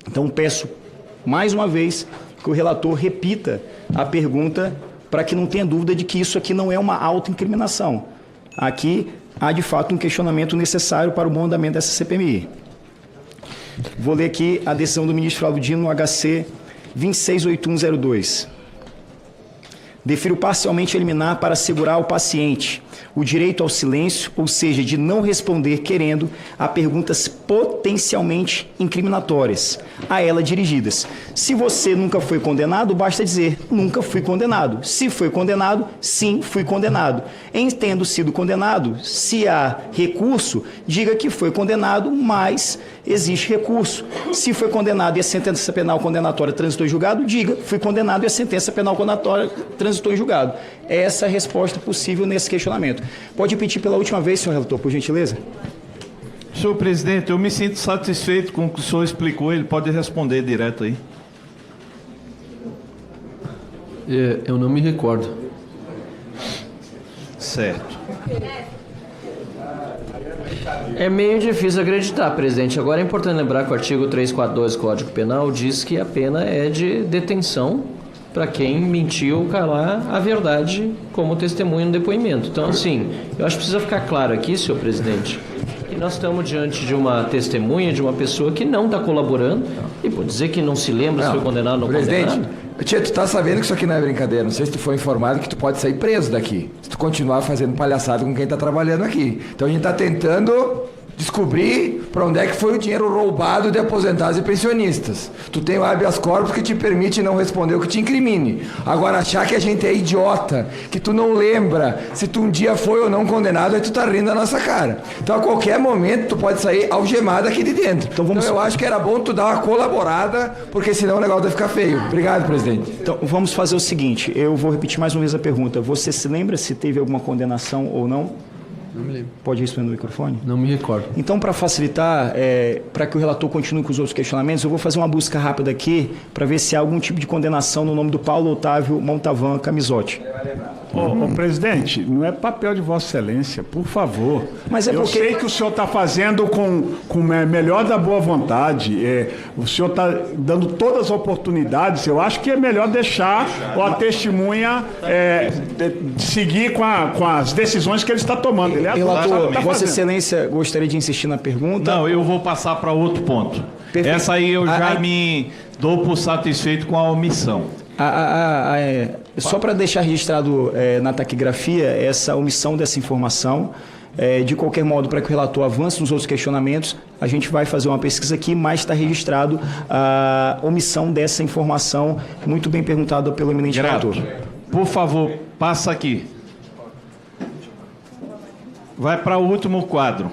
Então peço mais uma vez que o relator repita a pergunta para que não tenha dúvida de que isso aqui não é uma autoincriminação. Aqui há, de fato, um questionamento necessário para o bom andamento dessa CPMI. Vou ler aqui a decisão do ministro Flávio Dino no HC 268102. Defiro parcialmente eliminar para assegurar ao paciente o direito ao silêncio, ou seja, de não responder querendo a perguntas potencialmente incriminatórias a ela dirigidas. Se você nunca foi condenado, basta dizer, nunca fui condenado. Se foi condenado, sim, fui condenado. Em tendo sido condenado, se há recurso, diga que foi condenado, mas existe recurso. Se foi condenado e a sentença penal condenatória transitou em julgado, diga, fui condenado e a sentença penal condenatória transitou em julgado. Essa é a resposta possível nesse questionamento. Pode repetir pela última vez, senhor relator, por gentileza? Senhor presidente, eu me sinto satisfeito com o que o senhor explicou, ele pode responder direto aí. Eu não me recordo. Certo. É meio difícil acreditar, presidente. Agora é importante lembrar que o artigo 342 do Código Penal diz que a pena é de detenção para quem mentiu calar a verdade como testemunha no depoimento. Então, assim, eu acho que precisa ficar claro aqui, senhor presidente, que nós estamos diante de uma testemunha, de uma pessoa que não está colaborando, e por dizer que não se lembra se foi condenado ou não condenado. Tia, tu tá sabendo que isso aqui não é brincadeira. Não sei se tu foi informado que tu pode sair preso daqui, se tu continuar fazendo palhaçada com quem tá trabalhando aqui. Então a gente tá tentando descobrir para onde é que foi o dinheiro roubado de aposentados e pensionistas. Tu tem o habeas corpus que te permite não responder o que te incrimine. Agora, achar que a gente é idiota, que tu não lembra se tu um dia foi ou não condenado, aí tu tá rindo da nossa cara. Então, a qualquer momento, tu pode sair algemado aqui de dentro. Então eu acho que era bom tu dar uma colaborada, porque senão o negócio vai ficar feio. Obrigado, presidente. Então, vamos fazer o seguinte, eu vou repetir mais uma vez a pergunta. Você se lembra se teve alguma condenação ou não? Não me lembro. Pode responder no microfone? Não me recordo. Então, para facilitar, para que o relator continue com os outros questionamentos, eu vou fazer uma busca rápida aqui para ver se há algum tipo de condenação no nome do Paulo Otávio Montalvão Camisotti. Ô, presidente, não é papel de Vossa Excelência, por favor. Mas é eu porque... sei que o senhor está fazendo com o melhor da boa vontade. O senhor está dando todas as oportunidades. Eu acho que é melhor deixar a testemunha seguir com as decisões que ele está tomando. Ele relator, Vossa Excelência gostaria de insistir na pergunta? Não, eu vou passar para outro ponto. Perfeito. Essa aí eu já me dou por satisfeito com a omissão. Só para deixar registrado na taquigrafia essa omissão dessa informação, De qualquer modo, para que o relator avance nos outros questionamentos, a gente vai fazer uma pesquisa aqui, mas está registrado a omissão dessa informação muito bem perguntada pelo eminente Grato. relator. Por favor, passa aqui. Vai para o último quadro.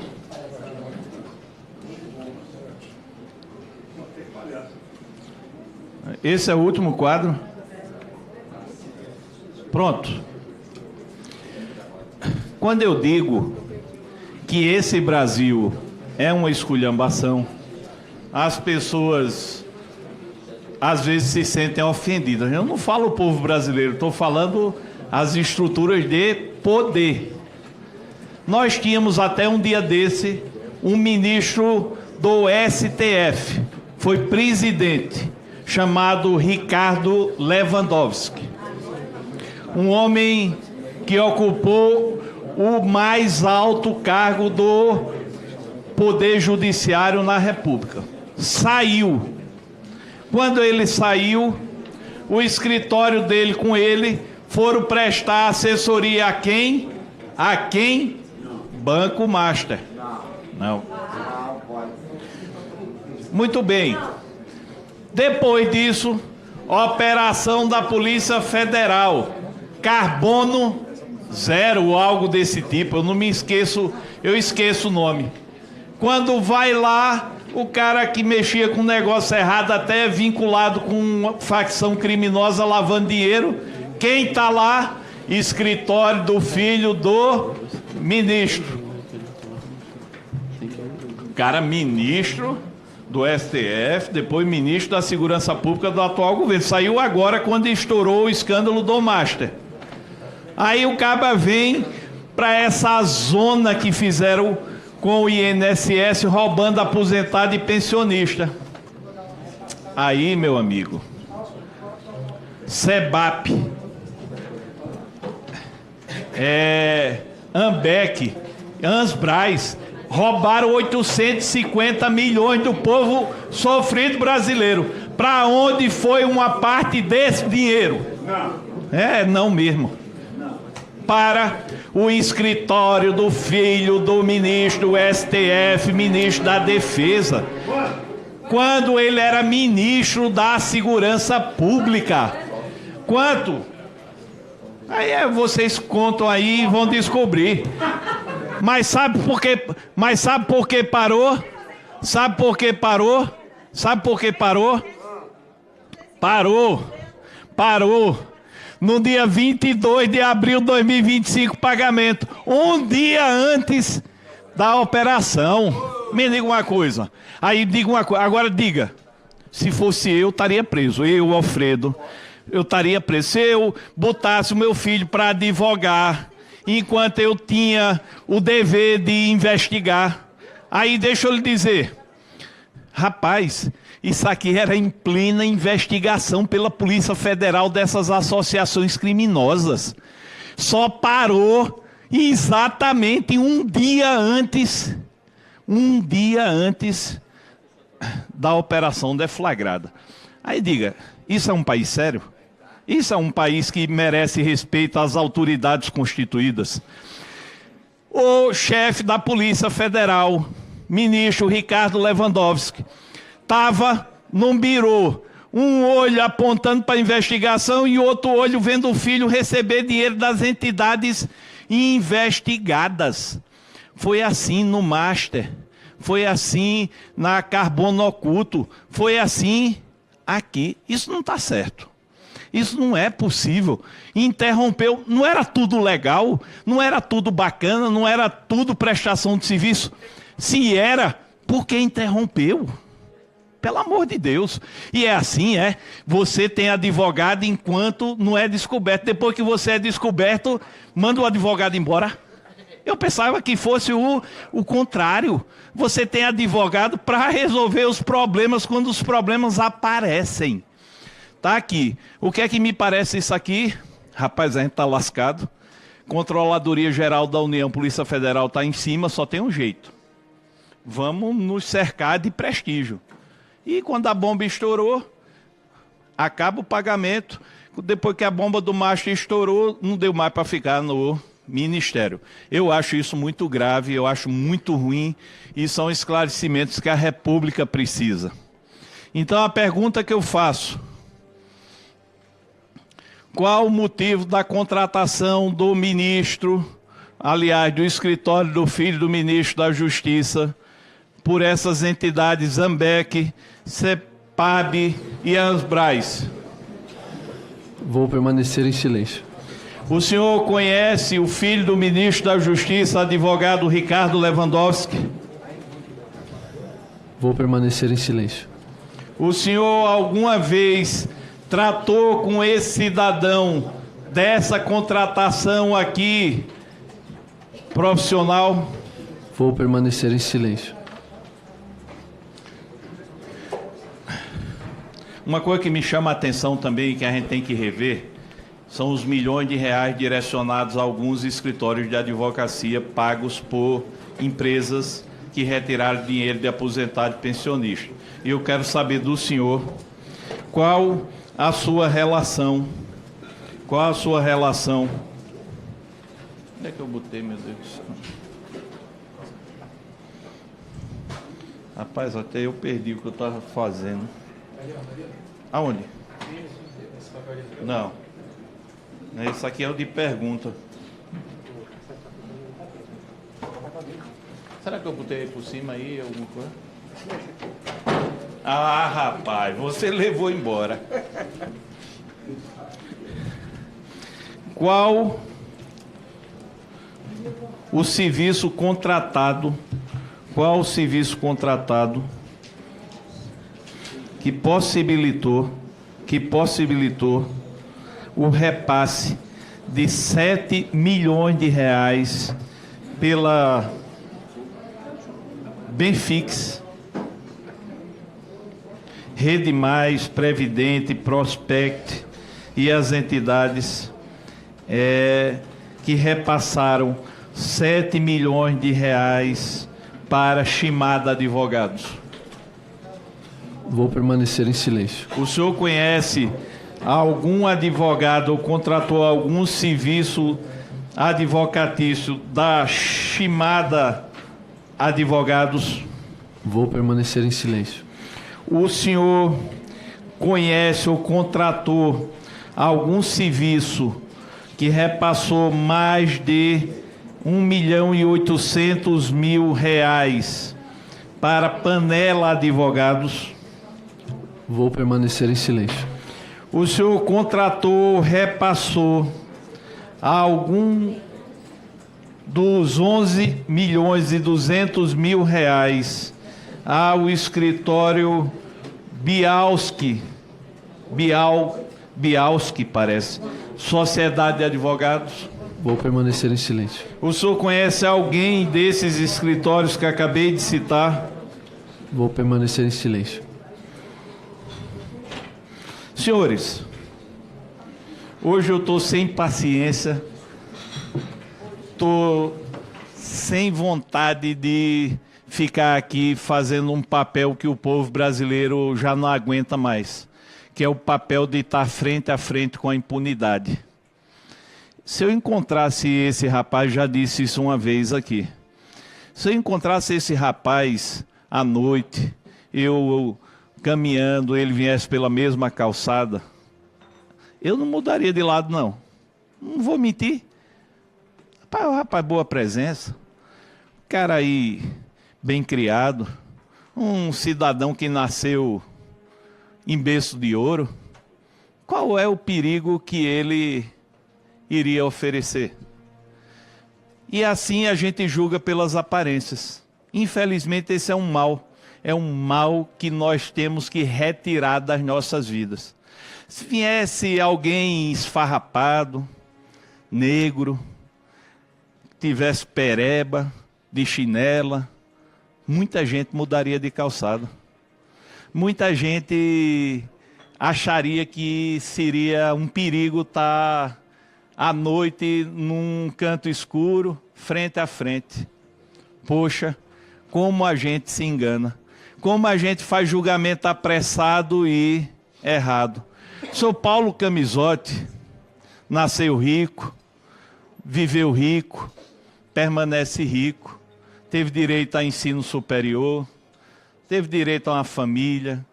Esse é o último quadro. Pronto. Quando eu digo que esse Brasil é uma esculhambação, as pessoas às vezes se sentem ofendidas. Eu não falo o povo brasileiro, estou falando as estruturas de poder. Nós tínhamos até um dia desse um ministro do STF, foi presidente, chamado Ricardo Lewandowski. Um homem que ocupou o mais alto cargo do Poder Judiciário na República. Saiu. Quando ele saiu, o escritório dele com ele foram prestar assessoria a quem? A quem? Banco Master. Não. Muito bem. Depois disso, operação da Polícia Federal. Carbono zero ou algo desse tipo. Eu não me esqueço, eu esqueço o nome. Quando vai lá, o cara que mexia com negócio errado, até vinculado com uma facção criminosa lavando dinheiro, quem está lá? Escritório do filho do ministro. O cara ministro do STF, depois ministro da Segurança Pública do atual governo. Saiu agora quando estourou o escândalo do Master. Aí o caba vem para essa zona que fizeram com o INSS, roubando aposentado e pensionista. Aí, meu amigo, SEBAP, AMBEC, ANSBRAS, roubaram 850 milhões do povo sofrido brasileiro. Para onde foi uma parte desse dinheiro? Não mesmo. Para o escritório do filho do ministro do STF, ministro da Defesa, quando ele era ministro da Segurança Pública. Quanto? Aí vocês contam aí e vão descobrir. Mas sabe por quê? Sabe por que parou? Sabe por que parou? Sabe por que parou? Parou. No dia 22 de abril de 2025, pagamento. Um dia antes da operação. Me diga uma coisa. Agora diga. Se fosse eu, estaria preso. Eu, Alfredo, eu estaria preso. Se eu botasse o meu filho para advogar, enquanto eu tinha o dever de investigar. Aí deixa eu lhe dizer. Rapaz, isso aqui era em plena investigação pela Polícia Federal dessas associações criminosas. Só parou exatamente um dia antes da operação deflagrada. Aí diga, isso é um país sério? Isso é um país que merece respeito às autoridades constituídas? O chefe da Polícia Federal, ministro Ricardo Lewandowski, estava num birô, um olho apontando para a investigação e outro olho vendo o filho receber dinheiro das entidades investigadas. Foi assim no Master, foi assim na Carbono Oculto, foi assim aqui. Isso não está certo. Isso não é possível. Interrompeu, não era tudo legal, não era tudo bacana, não era tudo prestação de serviço. Se era, por que interrompeu? Pelo amor de Deus. E é assim, você tem advogado enquanto não é descoberto. Depois que você é descoberto, manda o advogado embora. Eu pensava que fosse o contrário. Você tem advogado para resolver os problemas quando os problemas aparecem. Tá aqui. O que é que me parece isso aqui? Rapaz, a gente tá lascado. Controladoria Geral da União, Polícia Federal tá em cima, só tem um jeito. Vamos nos cercar de prestígio. E quando a bomba estourou, acaba o pagamento. Depois que a bomba do Master estourou, não deu mais para ficar no ministério. Eu acho isso muito grave, eu acho muito ruim e são esclarecimentos que a República precisa. Então a pergunta que eu faço: qual o motivo da contratação do ministro, aliás, do escritório do filho do ministro da Justiça, por essas entidades AMBEC, CEPAB e ANSBRAS? Vou permanecer em silêncio. O senhor conhece o filho do ministro da Justiça, advogado Ricardo Lewandowski? Vou permanecer em silêncio. O senhor alguma vez tratou com esse cidadão dessa contratação aqui profissional? Vou permanecer em silêncio. Uma coisa que me chama a atenção também e que a gente tem que rever são os milhões de reais direcionados a alguns escritórios de advocacia pagos por empresas que retiraram dinheiro de aposentado e pensionista. E eu quero saber do senhor qual a sua relação. Qual a sua relação? Onde é que eu botei, meu Deus do céu? Rapaz, até eu perdi o que eu estava fazendo. Aonde? Não. Esse aqui é o de pergunta. Será que eu botei por cima aí alguma coisa? Ah, rapaz, você levou embora. Qual o serviço contratado? Qual o serviço contratado que possibilitou o repasse de 7 milhões de reais pela Benfix, Rede Mais, Previdente, Prospect e as entidades que repassaram 7 milhões de reais para Shimada Advogados? Vou permanecer em silêncio. O senhor conhece algum advogado ou contratou algum serviço advocatício da Shimada Advogados? Vou permanecer em silêncio. O senhor conhece ou contratou algum serviço que repassou mais de 1.800.000 reais para Panela Advogados? Vou permanecer em silêncio. O senhor contratou, repassou algum dos 11.200.000 reais ao escritório Bialski, parece, Sociedade de Advogados? Vou permanecer em silêncio. O senhor conhece alguém desses escritórios que acabei de citar? Vou permanecer em silêncio. Senhores, hoje eu estou sem paciência, estou sem vontade de ficar aqui fazendo um papel que o povo brasileiro já não aguenta mais, que é o papel de estar frente a frente com a impunidade. Se eu encontrasse esse rapaz, já disse isso uma vez aqui, se eu encontrasse esse rapaz à noite, eu caminhando, ele viesse pela mesma calçada, eu não mudaria de lado, não. Não vou mentir. Rapaz, boa presença. Cara aí, bem criado. Um cidadão que nasceu em berço de ouro. Qual é o perigo que ele iria oferecer? E assim a gente julga pelas aparências. Infelizmente, esse é um mal. É um mal que nós temos que retirar das nossas vidas. Se viesse alguém esfarrapado, negro, tivesse pereba, de chinela, muita gente mudaria de calçada. Muita gente acharia que seria um perigo estar à noite num canto escuro, frente a frente. Poxa, como a gente se engana. Como a gente faz julgamento apressado e errado. O senhor Paulo Camisotti nasceu rico, viveu rico, permanece rico, teve direito a ensino superior, teve direito a uma família,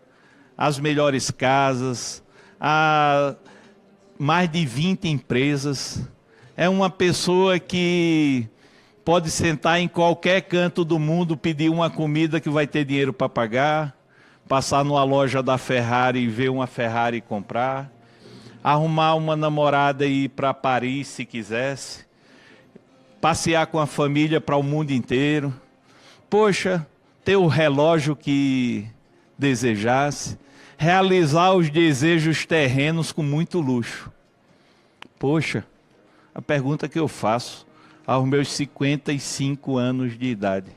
às melhores casas, a mais de 20 empresas. É uma pessoa que pode sentar em qualquer canto do mundo, pedir uma comida que vai ter dinheiro para pagar, passar numa loja da Ferrari e ver uma Ferrari e comprar, arrumar uma namorada e ir para Paris se quisesse, passear com a família para o mundo inteiro, poxa, ter o relógio que desejasse, realizar os desejos terrenos com muito luxo. Poxa, a pergunta que eu faço aos meus 55 anos de idade: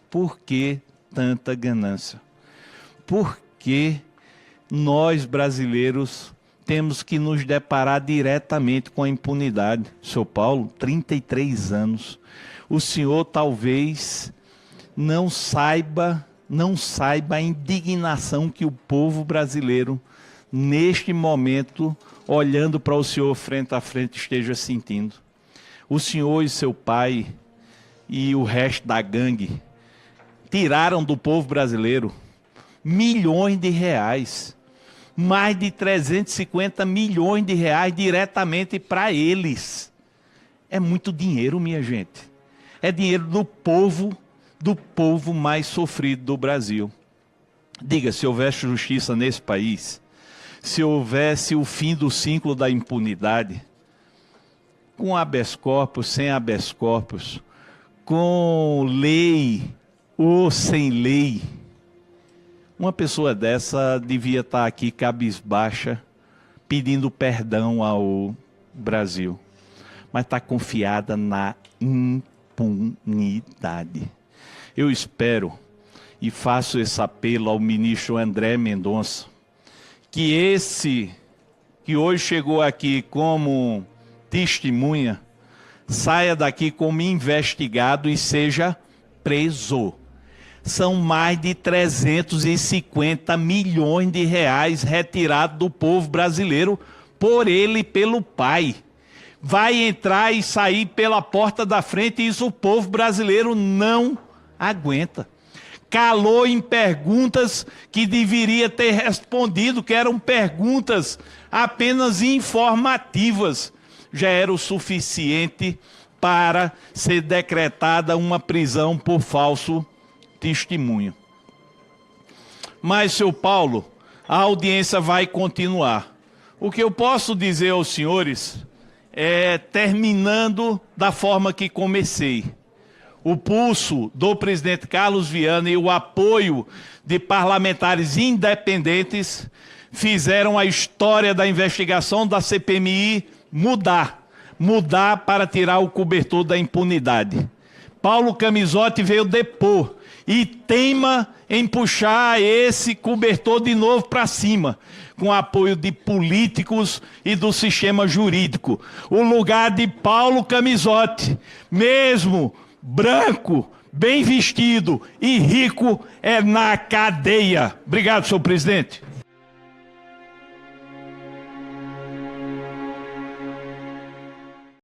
por que tanta ganância? Por que nós brasileiros temos que nos deparar diretamente com a impunidade? Seu Paulo, 33 anos. O senhor talvez não saiba a indignação que o povo brasileiro, neste momento, olhando para o senhor frente a frente, esteja sentindo. O senhor e seu pai e o resto da gangue tiraram do povo brasileiro milhões de reais, mais de 350 milhões de reais diretamente para eles. É muito dinheiro, minha gente. É dinheiro do povo mais sofrido do Brasil. Diga, se houvesse justiça nesse país, se houvesse o fim do ciclo da impunidade, com habeas corpus, sem habeas corpus, com lei ou sem lei, uma pessoa dessa devia estar aqui cabisbaixa, pedindo perdão ao Brasil, mas está confiada na impunidade. Eu espero e faço esse apelo ao ministro André Mendonça, que esse que hoje chegou aqui como testemunha, saia daqui como investigado e seja preso. São mais de 350 milhões de reais retirados do povo brasileiro por ele e pelo pai. Vai entrar e sair pela porta da frente e isso o povo brasileiro não aguenta. Calou em perguntas que deveria ter respondido, que eram perguntas apenas informativas. Já era o suficiente para ser decretada uma prisão por falso testemunho. Mas, seu Paulo, a audiência vai continuar. O que eu posso dizer aos senhores é, terminando da forma que comecei, o pulso do presidente Carlos Viana e o apoio de parlamentares independentes fizeram a história da investigação da CPMI mudar para tirar o cobertor da impunidade. Paulo Camizotti veio depor e teima em puxar esse cobertor de novo para cima, com apoio de políticos e do sistema jurídico. O lugar de Paulo Camizotti, mesmo branco, bem vestido e rico, é na cadeia. Obrigado, senhor presidente.